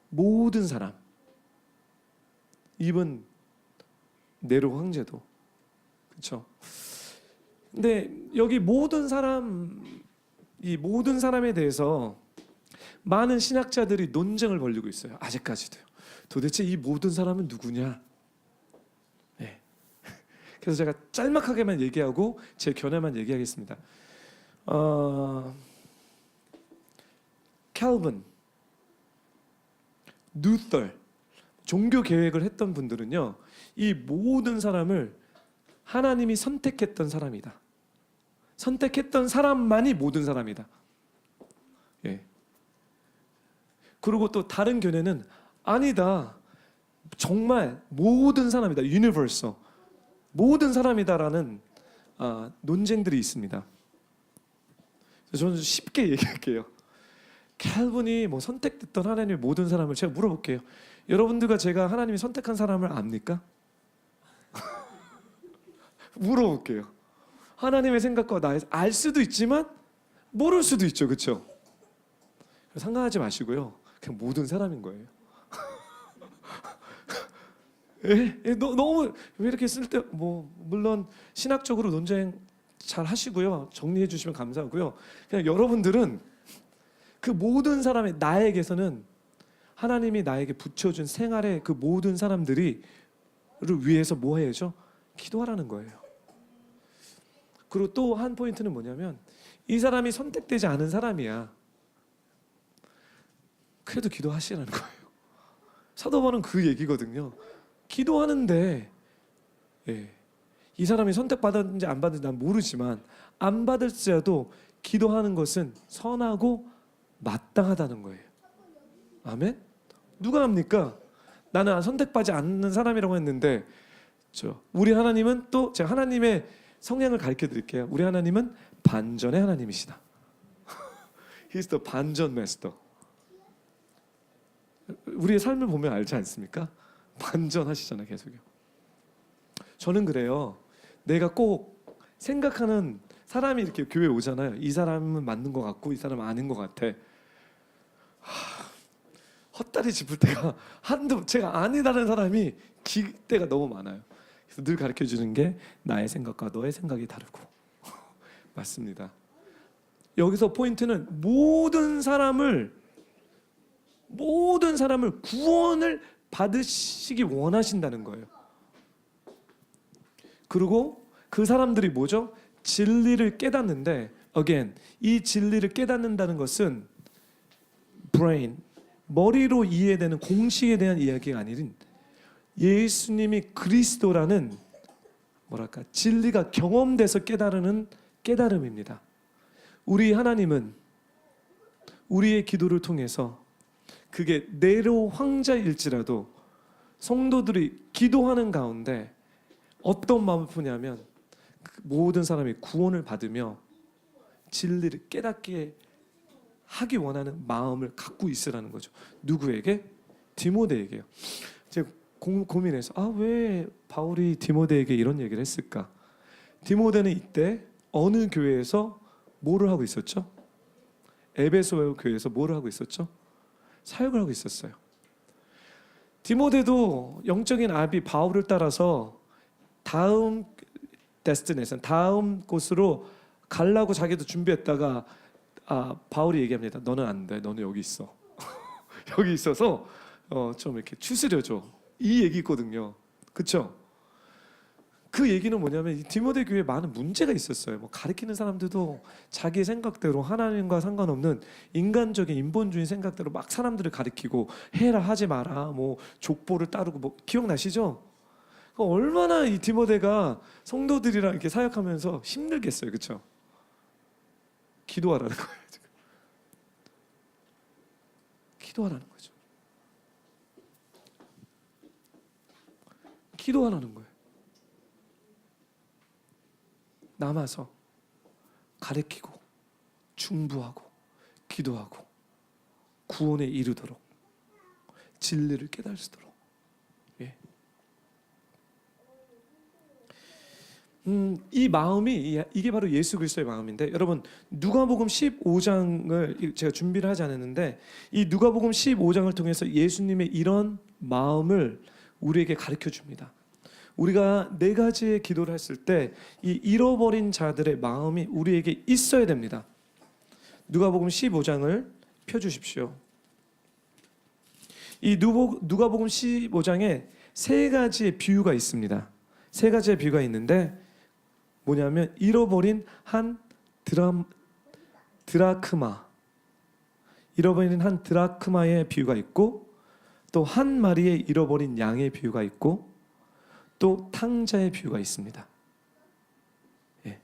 모든 사람, 이분 네로 황제도, 그렇죠? 근데 여기 모든 사람, 이 모든 사람에 대해서 많은 신학자들이 논쟁을 벌이고 있어요. 아직까지도요. 도대체 이 모든 사람은 누구냐? 네. 그래서 제가 짤막하게만 얘기하고 제 견해만 얘기하겠습니다. 캘빈, 루터, 종교 개혁을 했던 분들은요, 이 모든 사람을 하나님이 선택했던 사람이다. 선택했던 사람만이 모든 사람이다. 예. 그리고 또 다른 견해는 아니다. 정말 모든 사람이다. 유니버설. 모든 사람이다라는 논쟁들이 있습니다. 저는 쉽게 얘기할게요. 캘빈이 뭐 선택됐던 하나님의 모든 사람을, 제가 물어볼게요. 여러분들과 제가 하나님이 선택한 사람을 압니까? 물어볼게요. 하나님의 생각과 나의 알 수도 있지만 모를 수도 있죠. 그렇죠? 상관하지 마시고요. 그냥 모든 사람인 거예요. 너무 왜 이렇게 쓸데, 뭐 물론 신학적으로 논쟁 잘 하시고요. 정리해 주시면 감사하고요. 그냥 여러분들은 그 모든 사람의, 나에게서는 하나님이 나에게 붙여준 생활의 그 모든 사람들을 위해서 뭐 해야죠? 기도하라는 거예요. 그리고 또 한 포인트는 뭐냐면, 이 사람이 선택되지 않은 사람이야. 그래도 기도하시라는 거예요. 사도 바울은 그 얘기거든요. 기도하는데, 예, 이 사람이 선택받았는지 안 받았는지 난 모르지만 안 받을지라도 기도하는 것은 선하고 마땅하다는 거예요. 아멘? 누가 합니까? 나는 선택받지 않는 사람이라고 했는데, 우리 하나님은 또, 제가 하나님의 성향을 가르쳐 드릴게요. 우리 하나님은 반전의 하나님이시다. He's the 반전 마스터. 우리의 삶을 보면 알지 않습니까? 반전하시잖아요, 계속요. 저는 그래요. 내가 꼭 생각하는 사람이 이렇게 교회에 오잖아요. 이 사람은 맞는 것 같고 이 사람은 아닌 것 같아. 헛다리 짚을 때가 제가 아니다는 사람이 길 때가 너무 많아요. 그래서 늘 가르쳐 주는 게 나의 생각과 너의 생각이 다르고. 맞습니다. 여기서 포인트는 모든 사람을 구원을 받으시기 원하신다는 거예요. 그리고 그 사람들이 뭐죠? 진리를 깨닫는데, again, 이 진리를 깨닫는다는 것은 brain, 머리로 이해되는 공식에 대한 이야기가 아닌 예수님이 그리스도라는 뭐랄까 진리가 경험돼서 깨달은 깨달음입니다. 우리 하나님은 우리의 기도를 통해서 그게 네로 황자일지라도 성도들이 기도하는 가운데 어떤 마음을 푸냐면 모든 사람이 구원을 받으며 진리를 깨닫게 하기 원하는 마음을 갖고 있으라는 거죠. 누구에게? 디모데에게요. 제가 고민해서 왜 바울이 디모데에게 이런 얘기를 했을까? 디모데는 이때 어느 교회에서 뭐를 하고 있었죠? 에베소 교회에서 뭐를 하고 있었죠? 사역을 하고 있었어요. 디모데도 영적인 아비 바울을 따라서 다음 데스티네이션, 다음 곳으로 가려고 자기도 준비했다가 바울이 얘기합니다. 너는 안 돼. 너는 여기 있어. 여기 있어서 좀 이렇게 추스려줘. 이 얘기거든요. 그렇죠? 그 얘기는 뭐냐면 이 디모데 교회에 많은 문제가 있었어요. 뭐 가르치는 사람들도 자기 생각대로 하나님과 상관없는 인간적인 인본주의 생각대로 막 사람들을 가르치고 해라 하지 마라 뭐 족보를 따르고 뭐 기억나시죠? 얼마나 이 디모데가 성도들이랑 이렇게 사역하면서 힘들겠어요. 그렇죠? 기도하라는 거예요. 지금. 기도하라는 거죠. 기도하라는 거예요. 남아서 가르치고 중부하고 기도하고 구원에 이르도록 진리를 깨달으도록. 예. 이 마음이 이게 바로 예수 그리스도의 마음인데 여러분 누가복음 15장을 제가 준비를 하지 않았는데 이 누가복음 15장을 통해서 예수님의 이런 마음을 우리에게 가르쳐 줍니다. 우리가 네 가지의 기도를 했을 때 이 잃어버린 자들의 마음이 우리에게 있어야 됩니다. 누가복음 15장을 펴주십시오. 이 누가복음 15장에 세 가지의 비유가 있습니다. 세 가지의 비유가 있는데 뭐냐면 잃어버린 한 드라크마, 잃어버린 한 드라크마의 비유가 있고 또 한 마리의 잃어버린 양의 비유가 있고 또 탕자의 비유가 있습니다. 예.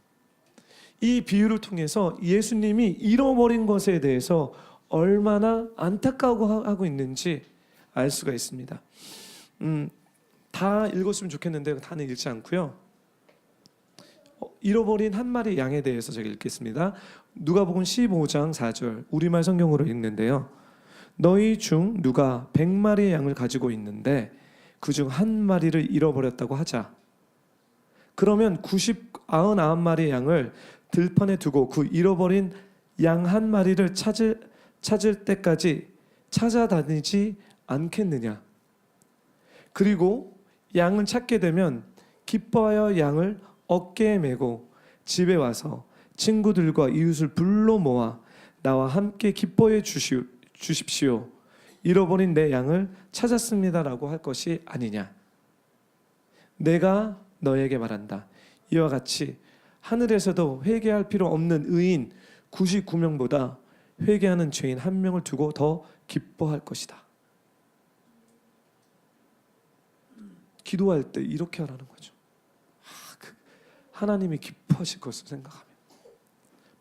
이 비유를 통해서 예수님이 잃어버린 것에 대해서 얼마나 안타까워하고 있는지 알 수가 있습니다. 다 읽었으면 좋겠는데 다는 읽지 않고요. 잃어버린 한 마리 양에 대해서 제가 읽겠습니다. 누가복음 15장 4절 우리말 성경으로 읽는데요. 너희 중 누가 100마리의 양을 가지고 있는데 그중 한 마리를 잃어버렸다고 하자. 그러면 99마리의 양을 들판에 두고 그 잃어버린 양 한 마리를 찾을 때까지 찾아다니지 않겠느냐. 그리고 양을 찾게 되면 기뻐하여 양을 어깨에 메고 집에 와서 친구들과 이웃을 불러 모아 나와 함께 기뻐해 주십시오. 잃어버린 내 양을 찾았습니다라고 할 것이 아니냐. 내가 너에게 말한다. 이와 같이 하늘에서도 회개할 필요 없는 의인 99명보다 회개하는 죄인 1명을 두고 더 기뻐할 것이다. 기도할 때 이렇게 하라는 거죠. 하나님이 기뻐하실 것을 생각하면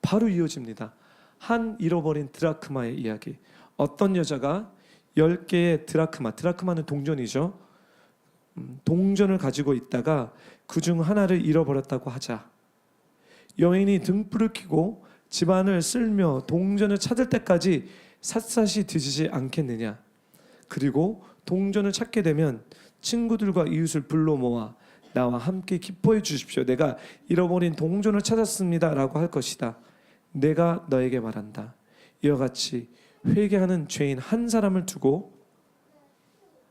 바로 이어집니다. 한 잃어버린 드라크마의 이야기. 어떤 여자가 10개의 드라크마는 동전이죠. 동전을 가지고 있다가 그중 하나를 잃어버렸다고 하자. 여인이 등불을 켜고 집안을 쓸며 동전을 찾을 때까지 샅샅이 뒤지지 않겠느냐. 그리고 동전을 찾게 되면 친구들과 이웃을 불러 모아 나와 함께 기뻐해 주십시오. 내가 잃어버린 동전을 찾았습니다 라고 할 것이다. 내가 너에게 말한다. 이와 같이 회개하는 죄인 한 사람을 두고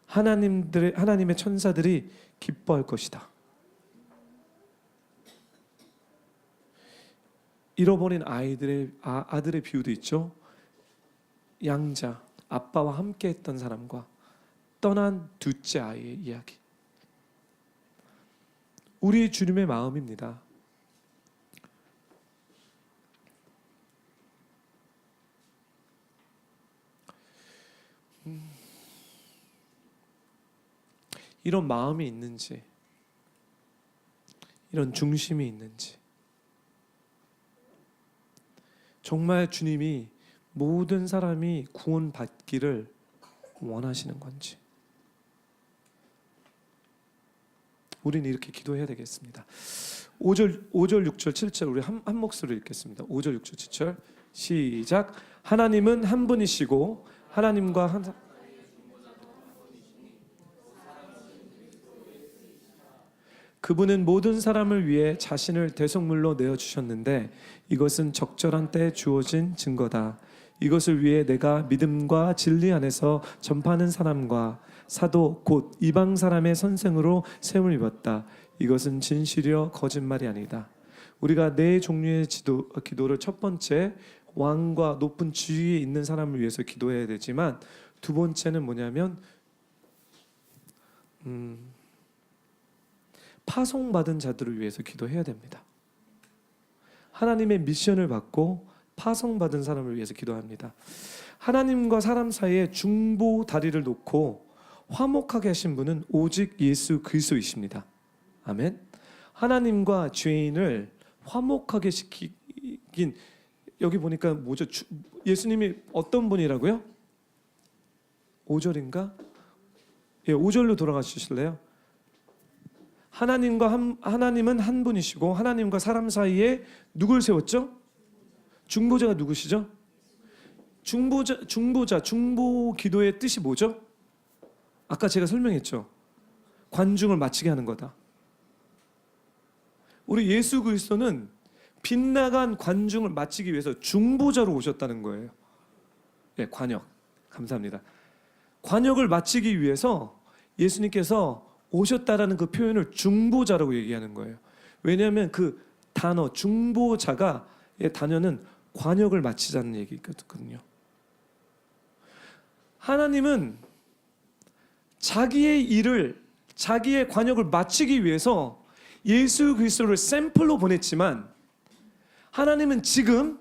하나님의 천사들이 기뻐할 것이다. 잃어버린 아들의 비유도 있죠. 양자, 아빠와 함께 했던 사람과 떠난 둘째 아이의 이야기. 우리 주님의 마음입니다. 이런 마음이 있는지, 이런 중심이 있는지, 정말 주님이 모든 사람이 구원받기를 원하시는 건지, 우리는 이렇게 기도해야 되겠습니다. 5절, 6절, 7절 우리 한 목소리로 읽겠습니다. 5절, 6절, 7절 시작. 하나님은 한 분이시고 하나님과 한 그분은 모든 사람을 위해 자신을 대속물로 내어주셨는데 이것은 적절한 때에 주어진 증거다. 이것을 위해 내가 믿음과 진리 안에서 전파하는 사람과 사도 곧 이방 사람의 선생으로 세움을 입었다. 이것은 진실이요 거짓말이 아니다. 우리가 네 종류의 기도를 첫 번째 왕과 높은 지위에 있는 사람을 위해서 기도해야 되지만 두 번째는 뭐냐면 파송받은 자들을 위해서 기도해야 됩니다. 하나님의 미션을 받고 파송받은 사람을 위해서 기도합니다. 하나님과 사람 사이에 중보 다리를 놓고 화목하게 하신 분은 오직 예수 그리스도이십니다. 아멘. 하나님과 죄인을 화목하게 시키긴, 여기 보니까 뭐죠? 예수님이 어떤 분이라고요? 5절인가? 예, 5절로 돌아가 주실래요? 하나님은 한 분이시고 하나님과 사람 사이에 누굴 세웠죠? 중보자가 누구시죠? 중보 기도의 뜻이 뭐죠? 아까 제가 설명했죠. 관중을 마치게 하는 거다. 우리 예수 그리스도는 빗나간 관중을 마치기 위해서 중보자로 오셨다는 거예요. 예, 관역. 감사합니다. 관역을 마치기 위해서 예수님께서 오셨다라는 그 표현을 중보자라고 얘기하는 거예요. 왜냐하면 그 단어 중보자가 단어는 관역을 마치자는 얘기거든요. 하나님은 자기의 일을, 자기의 관역을 마치기 위해서 예수 그리스도를 샘플로 보냈지만 하나님은 지금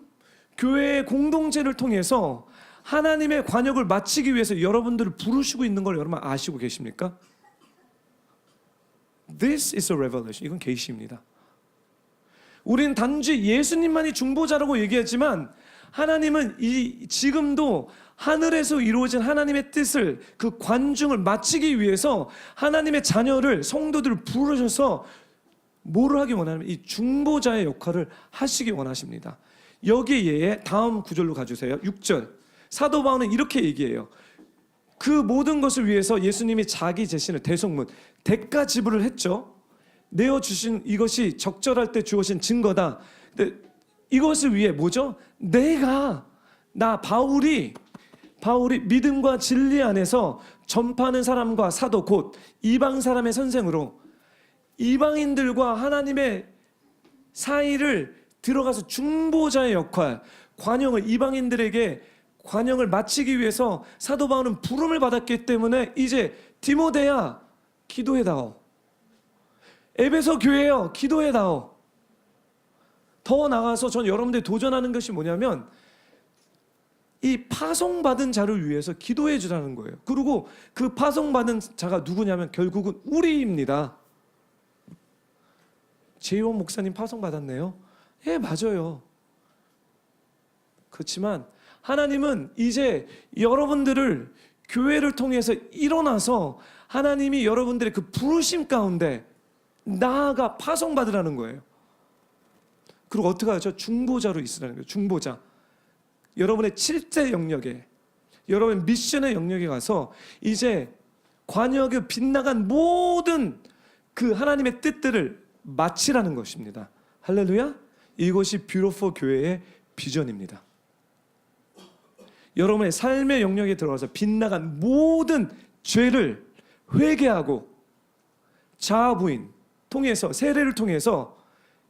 교회의 공동체를 통해서 하나님의 관역을 마치기 위해서 여러분들을 부르시고 있는 걸 여러분 아시고 계십니까? This is a revelation. 이건 계시입니다. 우리는 단지 예수님만이 중보자라고 얘기하지만 하나님은 지금도 하늘에서 이루어진 하나님의 뜻을, 그 관중을 마치기 위해서 하나님의 자녀를, 성도들을 부르셔서 뭐를 하기 원하냐면 이 중보자의 역할을 하시기 원하십니다. 여기에 다음 구절로 가주세요. 6절. 사도 바울은 이렇게 얘기해요. 그 모든 것을 위해서 예수님이 자기 자신을 대속물, 대가 지불을 했죠. 내어주신 이것이 적절할 때 주어진 증거다. 근데 이것을 위해 뭐죠? 바울이 믿음과 진리 안에서 전파하는 사람과 사도 곧 이방 사람의 선생으로 이방인들과 하나님의 사이를 들어가서 중보자의 역할, 이방인들에게 관용을 마치기 위해서 사도 바울은 부름을 받았기 때문에 이제 디모데야 기도해다오, 에베소 교회여 기도해다오. 더 나아가서 전 여러분들이 도전하는 것이 뭐냐면 이 파송받은 자를 위해서 기도해 주라는 거예요. 그리고 그 파송받은 자가 누구냐면 결국은 우리입니다. 재원 목사님 파송받았네요. 예, 맞아요. 그렇지만 하나님은 이제 여러분들을 교회를 통해서 일어나서 하나님이 여러분들의 그 부르심 가운데 나아가 파송받으라는 거예요. 그리고 어떻게 하죠? 중보자로 있으라는 거예요. 중보자. 여러분의 7대 영역에, 여러분의 미션의 영역에 가서 이제 관역에 빗나간 모든 그 하나님의 뜻들을 마치라는 것입니다. 할렐루야. 이것이 뷰티풀 교회의 비전입니다. 여러분의 삶의 영역에 들어가서 빗나간 모든 죄를 회개하고 자아 부인 통해서, 세례를 통해서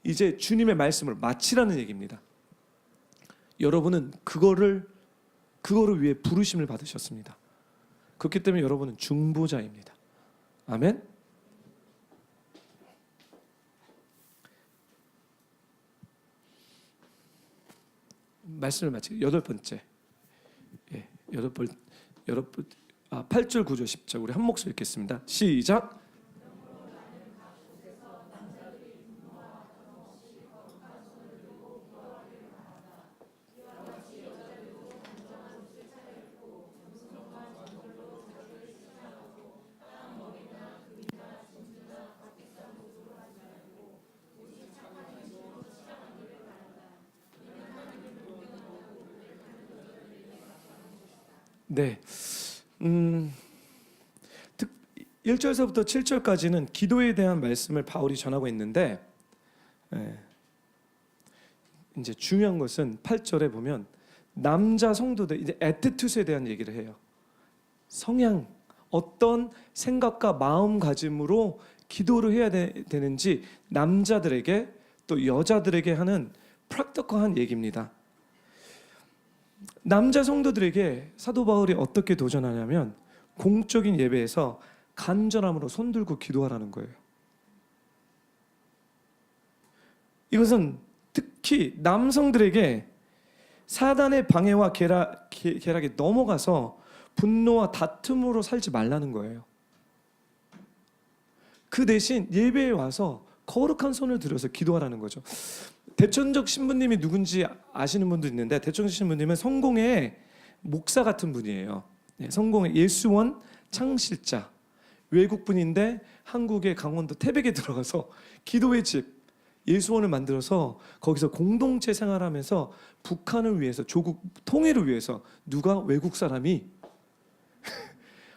이제 주님의 말씀을 마치라는 얘기입니다. 여러분은 그거를 위해 부르심을 받으셨습니다. 그렇기 때문에 여러분은 중보자입니다. 아멘. 말씀을 마치고 8번째. 예, 자, 8절 9절 10절 우리 한 목소리 읽겠습니다. 시작. 네. 1절서부터 7절까지는 기도에 대한 말씀을 바울이 전하고 있는데, 이제 중요한 것은 8절에 보면 남자 성도들 이제 애티튜드에 대한 얘기를 해요. 성향, 어떤 생각과 마음가짐으로 기도를 해야 되는지 남자들에게 또 여자들에게 하는 프랙티컬한 얘기입니다. 남자 성도들에게 사도 바울이 어떻게 도전하냐면 공적인 예배에서 간절함으로 손 들고 기도하라는 거예요. 이것은 특히 남성들에게 사단의 방해와 계략에 넘어가서 분노와 다툼으로 살지 말라는 거예요. 그 대신 예배에 와서 거룩한 손을 들어서 기도하라는 거죠. 대천적 신부님이 누군지 아시는 분도 있는데, 대천적 신부님은 성공의 목사 같은 분이에요. 성공의 예수원 창실자, 외국분인데 한국의 강원도 태백에 들어가서 기도의 집 예수원을 만들어서 거기서 공동체 생활하면서 북한을 위해서, 조국 통일을 위해서, 누가 외국 사람이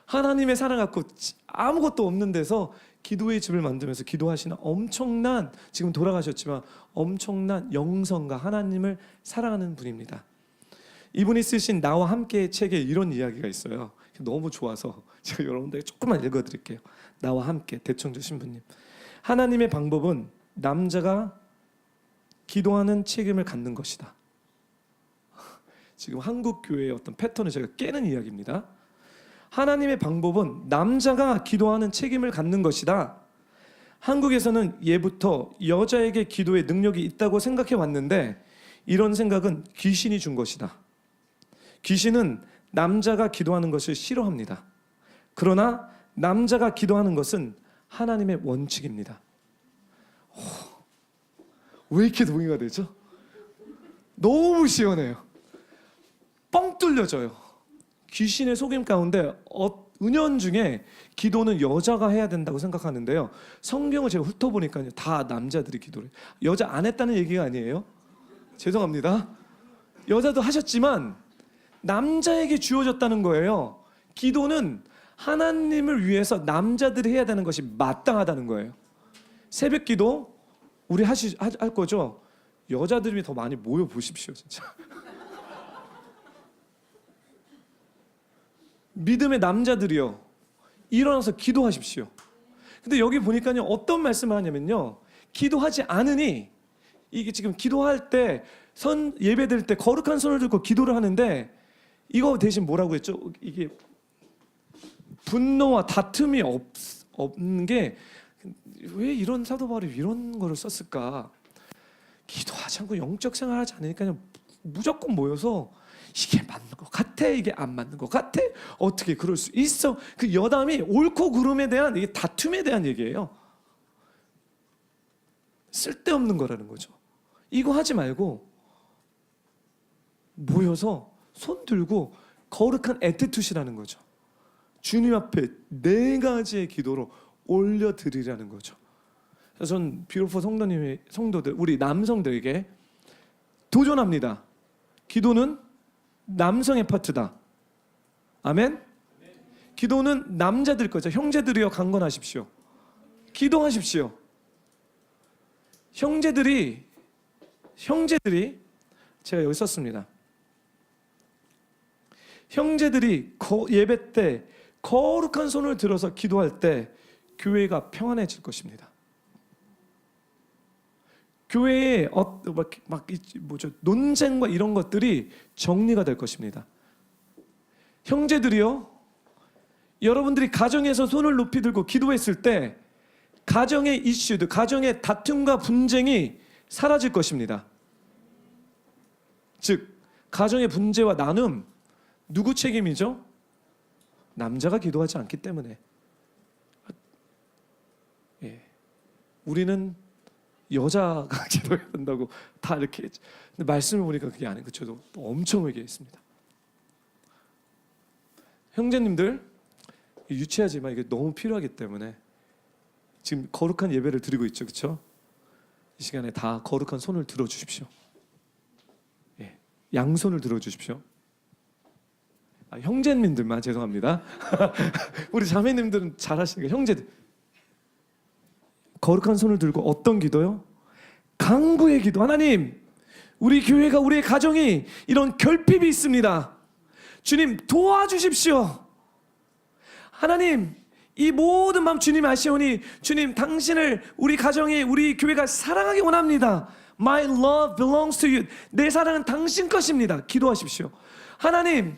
하나님의 사랑 갖고 아무것도 없는 데서 기도의 집을 만들면서 기도하시는 엄청난, 지금 돌아가셨지만 엄청난 영성과 하나님을 사랑하는 분입니다. 이분이 쓰신 나와 함께의 책에 이런 이야기가 있어요. 너무 좋아서 제가 여러분들에게 조금만 읽어드릴게요. 나와 함께, 대청조 신부님. 하나님의 방법은 남자가 기도하는 책임을 갖는 것이다. 지금 한국 교회의 어떤 패턴을 제가 깨는 이야기입니다. 하나님의 방법은 남자가 기도하는 책임을 갖는 것이다. 한국에서는 예부터 여자에게 기도의 능력이 있다고 생각해 왔는데 이런 생각은 귀신이 준 것이다. 귀신은 남자가 기도하는 것을 싫어합니다. 그러나 남자가 기도하는 것은 하나님의 원칙입니다. 왜 이렇게 동의가 되죠? 너무 시원해요. 뻥 뚫려져요. 귀신의 속임 가운데 은연중에 기도는 여자가 해야 된다고 생각하는데요. 성경을 제가 훑어보니까요, 다 남자들이 기도를 해요. 여자 안 했다는 얘기가 아니에요. 죄송합니다. 여자도 하셨지만 남자에게 주어졌다는 거예요. 기도는 하나님을 위해서 남자들이 해야 되는 것이 마땅하다는 거예요. 새벽 기도 우리 할 거죠? 여자들이 더 많이 모여 보십시오, 진짜. 믿음의 남자들이요, 일어나서 기도하십시오. 근데 여기 보니까요, 어떤 말씀을 하냐면요, 기도하지 않으니, 이게 지금 기도할 때 예배 드릴 때 거룩한 손을 들고 기도를 하는데, 이거 대신 뭐라고 했죠? 이게 분노와 다툼이 없는 게, 왜 이런 사도 바울이 이런 거를 썼을까? 기도하지 않고 영적 생활하지 않으니까 무조건 모여서 이게 맞는 것 같아, 이게 안 맞는 것 같아, 어떻게 그럴 수 있어? 그 여담이 옳고 그름에 대한, 이게 다툼에 대한 얘기예요. 쓸데없는 거라는 거죠. 이거 하지 말고 모여서 손 들고 거룩한 애티튜드라는 거죠. 주님 앞에 4가지의 기도로 올려드리라는 거죠. 그래서 전 뷰티풀 성도들, 우리 남성들에게 도전합니다. 기도는 남성의 파트다. 아멘? 기도는 남자들 거죠. 형제들이여 강건하십시오. 기도하십시오. 형제들이 제가 여기 썼습니다. 형제들이 예배 때 거룩한 손을 들어서 기도할 때 교회가 평안해질 것입니다. 교회의 논쟁과 이런 것들이 정리가 될 것입니다. 형제들이요, 여러분들이 가정에서 손을 높이 들고 기도했을 때 가정의 이슈들, 가정의 다툼과 분쟁이 사라질 것입니다. 즉, 가정의 분쟁과 나눔, 누구 책임이죠? 남자가 기도하지 않기 때문에. 예. 우리는 여자가 기도해야 한다고 다 이렇게 했죠. 근데 말씀을 보니까 그게 아니고 저도 엄청 회개했습니다. 형제님들, 유치하지만 이게 너무 필요하기 때문에 지금 거룩한 예배를 드리고 있죠, 그렇죠? 이 시간에 다 거룩한 손을 들어 주십시오. 예, 양손을 들어 주십시오. 형제님들만 죄송합니다. 우리 자매님들은 잘하시니까 형제들 거룩한 손을 들고 어떤 기도요? 강구의 기도. 하나님, 우리 교회가 우리의 가정이 이런 결핍이 있습니다. 주님 도와주십시오. 하나님, 이 모든 마음 주님 아시오니 주님 당신을 우리 가정이 우리 교회가 사랑하기 원합니다. My love belongs to you. 내 사랑은 당신 것입니다. 기도하십시오. 하나님,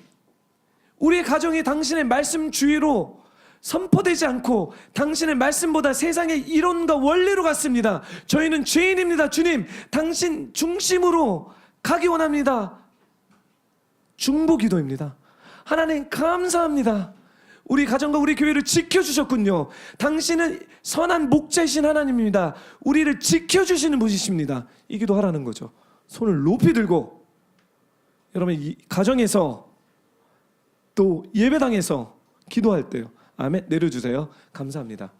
우리의 가정이 당신의 말씀 주위로 선포되지 않고 당신의 말씀보다 세상의 이론과 원리로 갔습니다. 저희는 죄인입니다. 주님, 당신 중심으로 가기 원합니다. 중보 기도입니다. 하나님 감사합니다. 우리 가정과 우리 교회를 지켜주셨군요. 당신은 선한 목자이신 하나님입니다. 우리를 지켜주시는 분이십니다. 이 기도하라는 거죠. 손을 높이 들고 여러분 이 가정에서 또 예배당에서 기도할 때요. 아멘. 내려주세요. 감사합니다.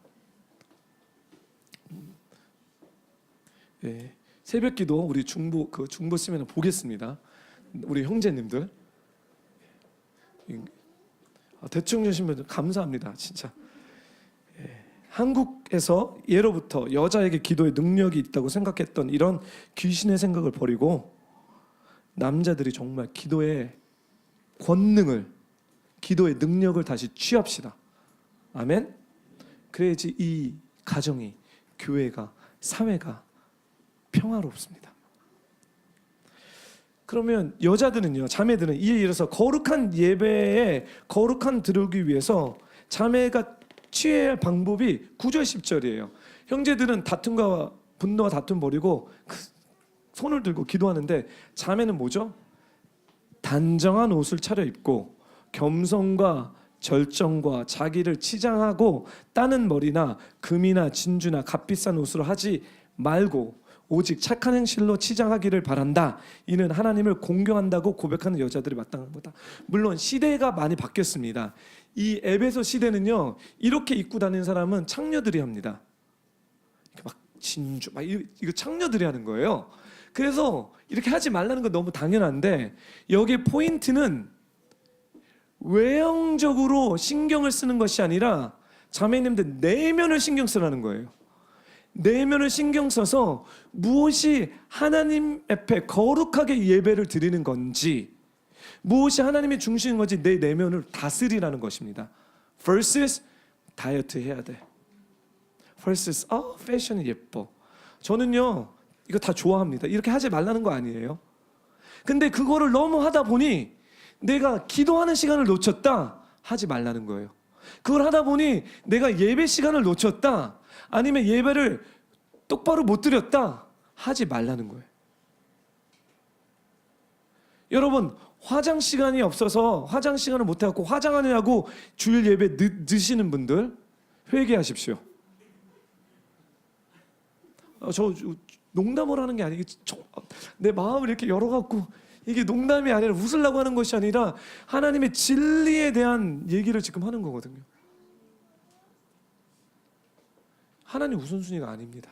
예, 새벽기도 우리 중보 쓰면 보겠습니다. 우리 형제님들 대충 주신 분들 감사합니다. 진짜. 예, 한국에서 예로부터 여자에게 기도의 능력이 있다고 생각했던 이런 귀신의 생각을 버리고 남자들이 정말 기도의 권능을, 기도의 능력을 다시 취합시다. 아멘. 그래야지 이 가정이, 교회가, 사회가 평화롭습니다. 그러면 여자들은요, 자매들은 이에 이르러서 거룩한 예배에 거룩한 들어오기 위해서 자매가 취해야 할 방법이 9절 10절이에요. 형제들은 다툼과 분노와 다툼 버리고 손을 들고 기도하는데 자매는 뭐죠? 단정한 옷을 차려입고 겸손과 절정과 자기를 치장하고 따는 머리나 금이나 진주나 값비싼 옷으로 하지 말고 오직 착한 행실로 치장하기를 바란다. 이는 하나님을 공경한다고 고백하는 여자들이 마땅한 거다. 물론 시대가 많이 바뀌었습니다. 이 에베소 시대는요, 이렇게 입고 다니는 사람은 창녀들이 합니다. 막 진주, 막 이거 창녀들이 하는 거예요. 그래서 이렇게 하지 말라는 건 너무 당연한데 여기에 포인트는 외형적으로 신경을 쓰는 것이 아니라 자매님들 내면을 신경 쓰라는 거예요. 내면을 신경 써서 무엇이 하나님 앞에 거룩하게 예배를 드리는 건지, 무엇이 하나님의 중심인 건지 내 내면을 다스리라는 것입니다. versus 다이어트 해야 돼. versus 패션이 예뻐. 저는요 이거 다 좋아합니다. 이렇게 하지 말라는 거 아니에요. 근데 그거를 너무 하다 보니 내가 기도하는 시간을 놓쳤다, 하지 말라는 거예요. 그걸 하다 보니 내가 예배 시간을 놓쳤다, 아니면 예배를 똑바로 못 드렸다, 하지 말라는 거예요. 여러분 화장 시간이 없어서 화장 시간을 못 해갖고 화장하느냐고 주일 예배 늦으시는 분들 회개하십시오. 저 농담을 하는 게 아니고 내 마음을 이렇게 열어갖고 이게 농담이 아니라 웃으려고 하는 것이 아니라 하나님의 진리에 대한 얘기를 지금 하는 거거든요. 하나님 우선순위가 아닙니다.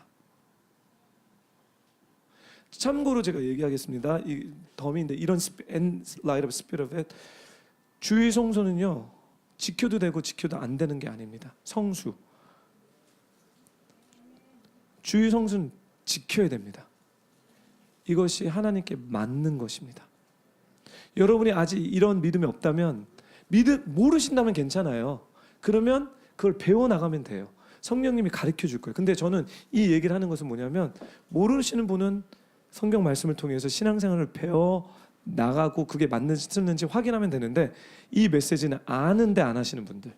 참고로 제가 얘기하겠습니다. 이 덤인데 이런 light of spirit of it, 주의 성소는요 지켜도 되고 지켜도 안 되는 게 아닙니다. 성수, 주의 성수는 지켜야 됩니다. 이것이 하나님께 맞는 것입니다. 여러분이 아직 이런 믿음이 없다면, 모르신다면 괜찮아요. 그러면 그걸 배워나가면 돼요. 성령님이 가르쳐 줄 거예요. 근데 저는 이 얘기를 하는 것은 뭐냐면, 모르시는 분은 성경 말씀을 통해서 신앙생활을 배워나가고 그게 맞는지 확인하면 되는데, 이 메시지는 아는데 안 하시는 분들,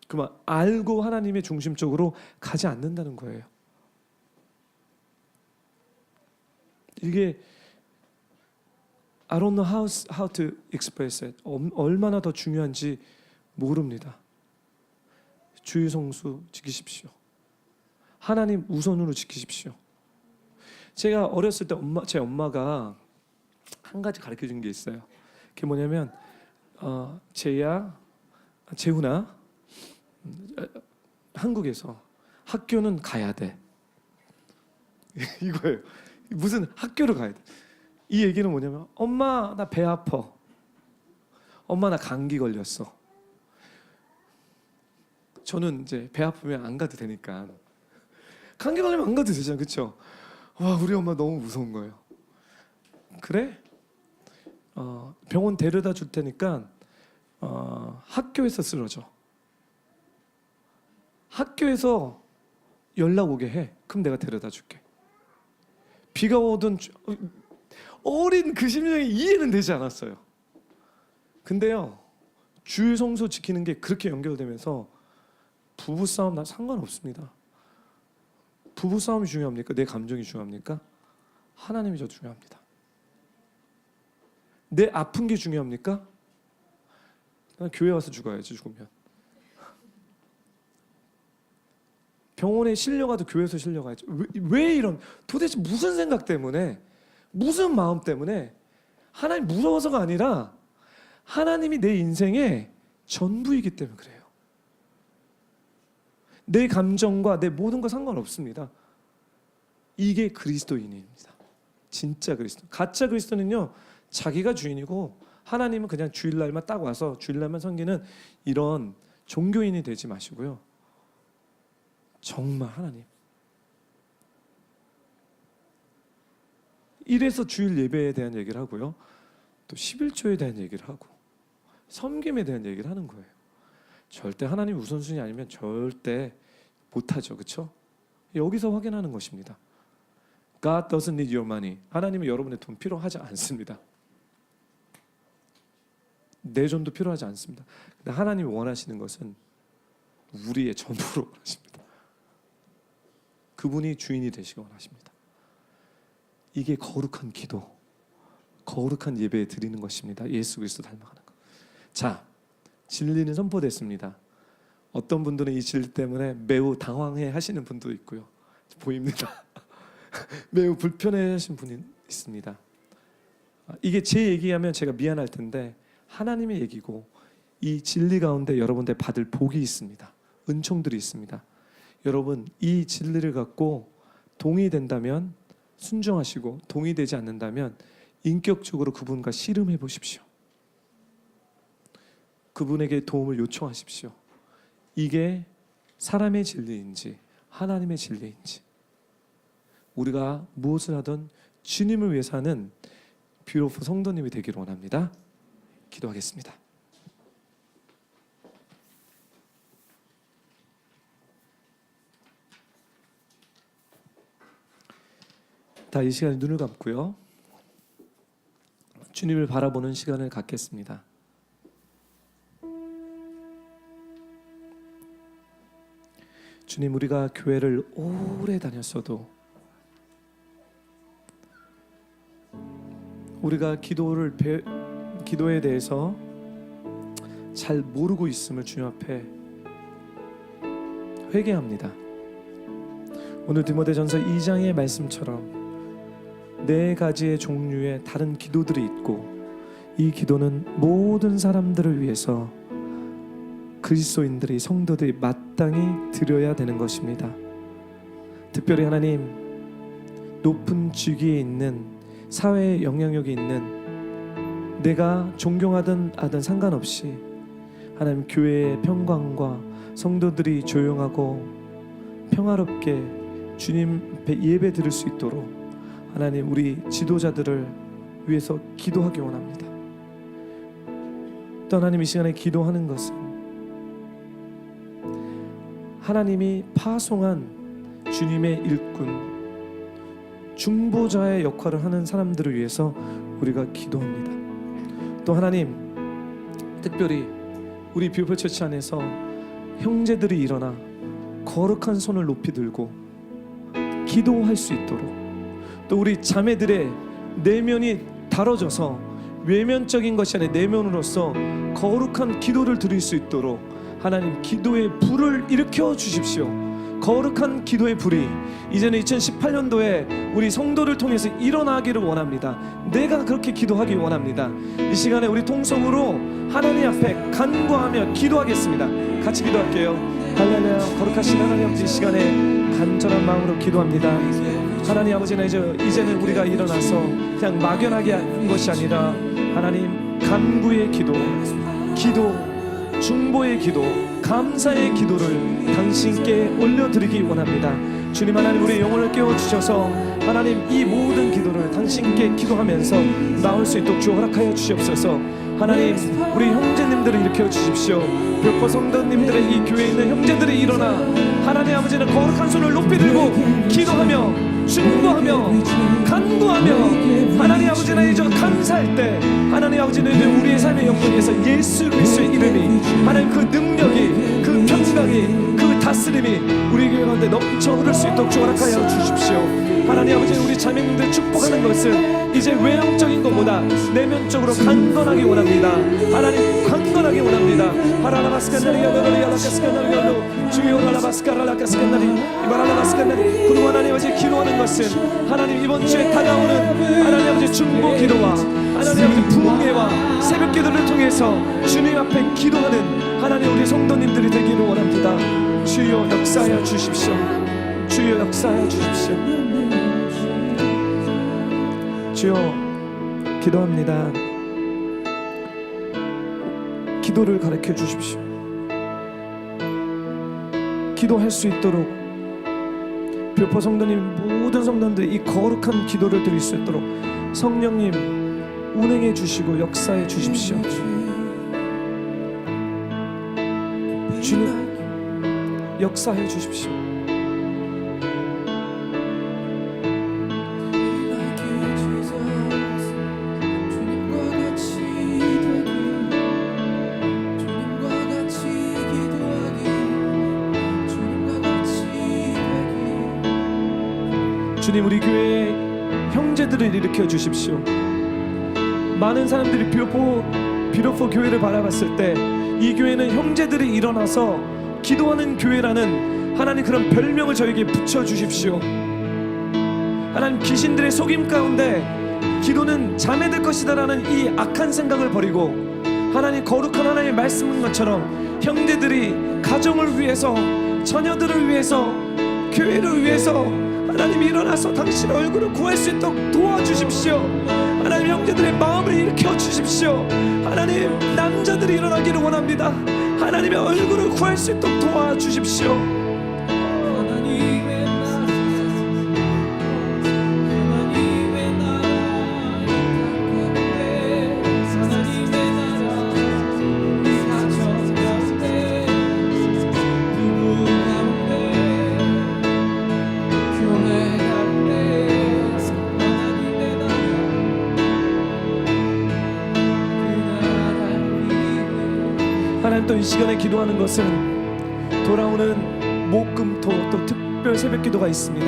그만 알고 하나님의 중심적으로 가지 않는다는 거예요. 이게 I don't know how to express it. 얼마나 더 중요한지 모릅니다. 주의 성수 지키십시오. 하나님 우선으로 지키십시오. 제가 어렸을 때 제 엄마가 한 가지 가르쳐 준 게 있어요. 그게 뭐냐면 재훈아, 한국에서 학교는 가야 돼. 이거예요. 무슨 학교를 가야 돼. 이 얘기는 뭐냐면 엄마 나 배 아파. 엄마 나 감기 걸렸어. 저는 이제 배 아프면 안 가도 되니까. 감기 걸리면 안 가도 되잖아, 그렇죠? 와, 우리 엄마 너무 무서운 거예요. 그래? 병원 데려다 줄 테니까 학교에서 쓰러져. 학교에서 연락 오게 해. 그럼 내가 데려다 줄게. 비가 오든 어린 그 심정이 이해는 되지 않았어요. 근데요, 주의 성소 지키는 게 그렇게 연결되면서 부부싸움 나 상관없습니다. 부부싸움이 중요합니까? 내 감정이 중요합니까? 하나님이 더 중요합니다. 내 아픈 게 중요합니까? 난 교회 와서 죽어야지, 죽으면. 병원에 실려가도 교회에서 실려가야지. 왜 이런, 도대체 무슨 생각 때문에, 무슨 마음 때문에, 하나님 무서워서가 아니라 하나님이 내 인생의 전부이기 때문에 그래요. 내 감정과 내 모든 거 상관없습니다. 이게 그리스도인입니다. 진짜 그리스도. 가짜 그리스도는요, 자기가 주인이고 하나님은 그냥 주일날만 딱 와서 주일날만 섬기는 이런 종교인이 되지 마시고요. 정말 하나님. 이래서 주일 예배에 대한 얘기를 하고요. 또 11조에 대한 얘기를 하고 섬김에 대한 얘기를 하는 거예요. 절대 하나님 우선순위 아니면 절대 못하죠. 그렇죠? 여기서 확인하는 것입니다. God doesn't need your money. 하나님은 여러분의 돈 필요하지 않습니다. 내 돈도 필요하지 않습니다. 근데 하나님이 원하시는 것은 우리의 전부로 원하십니다. 그분이 주인이 되시기 원하십니다. 이게 거룩한 기도, 거룩한 예배 드리는 것입니다. 예수 그리스도 닮아가는 것. 자, 진리는 선포됐습니다. 어떤 분들은 이 진리 때문에 매우 당황해 하시는 분도 있고요. 보입니다. 매우 불편해 하시는 분이 있습니다. 이게 제 얘기하면 제가 미안할 텐데 하나님의 얘기고 이 진리 가운데 여러분들 받을 복이 있습니다. 은총들이 있습니다. 여러분 이 진리를 갖고 동의된다면 순종하시고 동의되지 않는다면 인격적으로 그분과 씨름해 보십시오. 그분에게 도움을 요청하십시오. 이게 사람의 진리인지 하나님의 진리인지 우리가 무엇을 하든 주님을 위해 사는 뷰로프 성도님이 되기를 원합니다. 기도하겠습니다. 다 이 시간에 눈을 감고요. 주님을 바라보는 시간을 갖겠습니다. 주님, 우리가 교회를 오래 다녔어도 우리가 기도에 대해서 잘 모르고 있음을 주님 앞에 회개합니다. 오늘 디모데전서 2장의 말씀처럼 네 가지의 종류의 다른 기도들이 있고 이 기도는 모든 사람들을 위해서 그리스도인들이 성도들이 마땅히 드려야 되는 것입니다. 특별히 하나님 높은 직위에 있는 사회에 영향력이 있는 내가 존경하든 아든 상관없이 하나님 교회의 평강과 성도들이 조용하고 평화롭게 주님 앞에 예배 드릴 수 있도록 하나님 우리 지도자들을 위해서 기도하기 원합니다. 또 하나님 이 시간에 기도하는 것은 하나님이 파송한 주님의 일꾼 중보자의 역할을 하는 사람들을 위해서 우리가 기도합니다. 또 하나님 특별히 우리 뷰포 처치 안에서 형제들이 일어나 거룩한 손을 높이 들고 기도할 수 있도록 또 우리 자매들의 내면이 다뤄져서 외면적인 것이 아니라 내면으로서 거룩한 기도를 드릴 수 있도록 하나님 기도의 불을 일으켜 주십시오. 거룩한 기도의 불이 이제는 2018년도에 우리 성도를 통해서 일어나기를 원합니다. 내가 그렇게 기도하기 원합니다. 이 시간에 우리 통성으로 하나님 앞에 간구하며 기도하겠습니다. 같이 기도할게요. 할렐루야. 거룩하신 하나님 아버지, 이 시간에 간절한 마음으로 기도합니다. 하나님 아버지는 이제는 우리가 일어나서 그냥 막연하게 한 것이 아니라 하나님 간구의 기도, 중보의 기도, 감사의 기도를 당신께 올려드리기 원합니다. 주님 하나님, 우리의 영혼을 깨워주셔서 하나님 이 모든 기도를 당신께 기도하면서 나올 수 있도록 주 허락하여 주시옵소서. 하나님, 우리 형제님들을 일으켜 주십시오. 벽보 성도님들의 이 교회에 있는 형제들이 일어나 하나님 아버지는 거룩한 손을 높이 들고 기도하며 중보하며 간구하며 하나님 아버지는 이제 감사할 때 하나님 아버지는 우리의 삶의 영역에서 예수 그리스도의 이름이 하나님 그 능력이 그 평강이 그 다스림이 우리 교회 가운데 넘쳐 흐를 수 있도록 허락하여 주십시오. 하나님 아버지, 우리 자매님들 축복하는 것은 이제 외형적인 것보다 내면적으로 강건하게 원합니다. 하나님 강건하게 원합니다. 그리고 하나님 아버지 기도하는 것은 하나님 이번 주에 다가오는 하나님 아버지 중보 기도와 하나님 아버지 부흥회와 새벽 기도를 통해서 주님 앞에 기도하는 하나님 우리 성도님들이 되기를 원합니다. 주여 역사하여 주십시오. 주여 역사하여 주십시오. 주여 기도합니다. 기도를 가르쳐 주십시오. 기도할 수 있도록 뷰포 성도님 모든 성도님들이 이 거룩한 기도를 드릴 수 있도록 성령님 운행해 주시고 역사해 주십시오. 주님 역사해 주십시오. 주님, 우리 교회의 형제들을 일으켜 주십시오. 많은 사람들이 비로포 교회를 바라봤을 때 이 교회는 형제들이 일어나서 기도하는 교회라는 하나님 그런 별명을 저에게 붙여주십시오. 하나님, 귀신들의 속임 가운데 기도는 자매들 것이다라는 이 악한 생각을 버리고 하나님 거룩한 하나님의 말씀인 것처럼 형제들이 가정을 위해서, 자녀들을 위해서, 교회를 위해서 하나님 일어나서 당신 얼굴을 구할 수 있도록 도와주십시오. 하나님, 형제들의 마음을 일으켜 주십시오. 하나님, 남자들이 일어나기를 원합니다. 하나님의 얼굴을 구할 수 있도록 도와주십시오. 하나님, 또 이 시간에 기도하는 것은 돌아오는 목금토 또 특별 새벽 기도가 있습니다.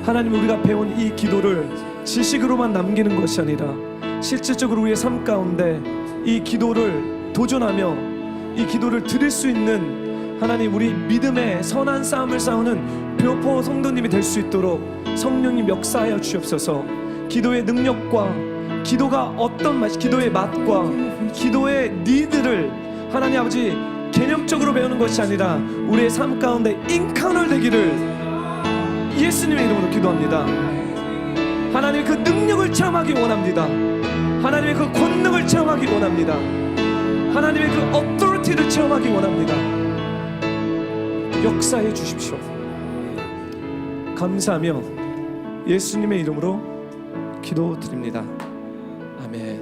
하나님, 우리가 배운 이 기도를 지식으로만 남기는 것이 아니라 실질적으로 우리의 삶 가운데 이 기도를 도전하며 이 기도를 드릴 수 있는 하나님 우리 믿음의 선한 싸움을 싸우는 뷰포 성도님이 될 수 있도록 성령님 역사하여 주옵소서. 기도의 능력과 기도가 어떤 맛, 기도의 맛과 기도의 니드를 하나님 아버지 개념적으로 배우는 것이 아니라 우리의 삶 가운데 인카운터 되기를 예수님의 이름으로 기도합니다. 하나님의 그 능력을 체험하기 원합니다. 하나님의 그 권능을 체험하기 원합니다. 하나님의 그 어토리티를 체험하기 원합니다. 역사해 주십시오. 감사하며 예수님의 이름으로 기도드립니다. 아멘.